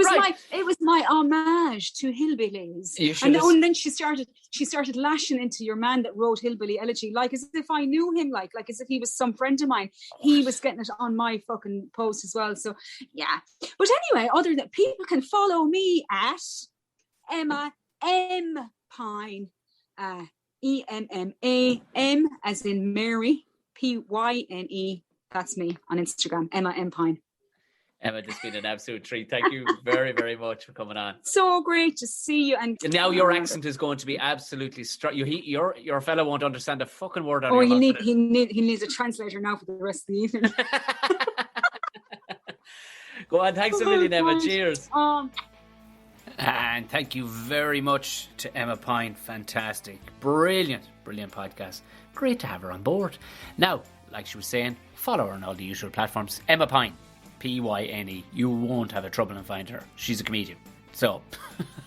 was my homage to hillbillies. And then she started lashing into your man that wrote Hillbilly Elegy, like as if I knew him, like as if he was some friend of mine. He was getting it on my fucking post as well. So yeah. But anyway, other than people can follow me at Emma M Pyne, EMMAM as in Mary, PYNE. That's me on Instagram, Emma M Pyne. Emma, this has been an absolute treat. Thank you very, very much for coming on. So great to see you. And now your accent is going to be absolutely your fellow won't understand a fucking word out of your mouth. He needs a translator now for the rest of the evening. Go on, thanks a million, Emma. Cheers. And thank you very much to Emma Pyne. Fantastic. Brilliant podcast. Great to have her on board. Now, like she was saying, follow her on all the usual platforms. Emma Pyne. Pyne. You won't have a trouble in finding her. She's a comedian. So,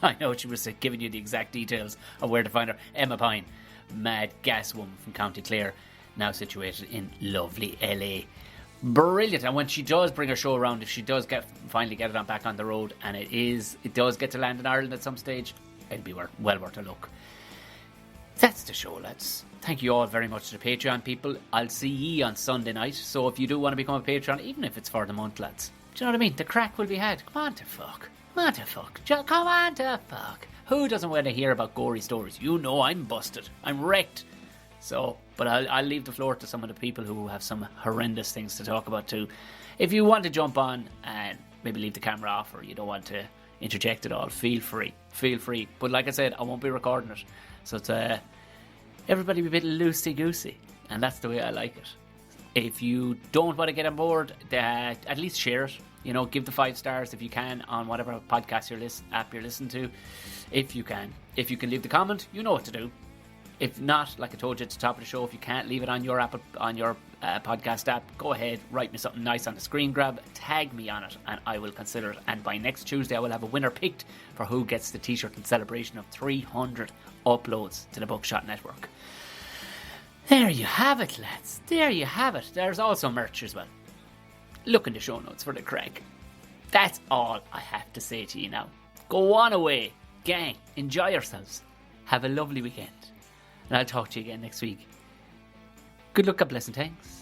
I know she was giving you the exact details of where to find her. Emma Pyne, mad gas woman from County Clare, now situated in lovely LA. Brilliant. And when she does bring her show around, if she does finally get it back on the road, and it does get to land in Ireland at some stage, it'll be well worth a look. That's the show, lads. Thank you all very much to the Patreon people. I'll see ye on Sunday night. So if you do want to become a Patreon, even if it's for the month, lads, do you know what I mean? The crack will be had. Come on to fuck. Who doesn't want to hear about gory stories? You know I'm busted. I'm wrecked. So, but I'll leave the floor to some of the people who have some horrendous things to talk about too. If you want to jump on and maybe leave the camera off, or you don't want to interject at all, feel free. But like I said, I won't be recording it. So it's everybody be a bit loosey-goosey, and that's the way I like it. If you don't want to get on board, at least share it. You know, give the 5 stars if you can on whatever podcast app you're listening to. If you can leave the comment, you know what to do. If not, like I told you at the top of the show, if you can't leave it on your app, on your podcast app, go ahead, write me something nice on the screen grab, tag me on it, and I will consider it. And by next Tuesday, I will have a winner picked for who gets the t-shirt in celebration of 300 uploads to the Buckshot Network. There you have it, lads. There you have it. There's also merch as well. Look in the show notes for the crack. That's all I have to say to you now. Go on away, gang. Enjoy yourselves. Have a lovely weekend. And I'll talk to you again next week. Good luck, God bless, and thanks.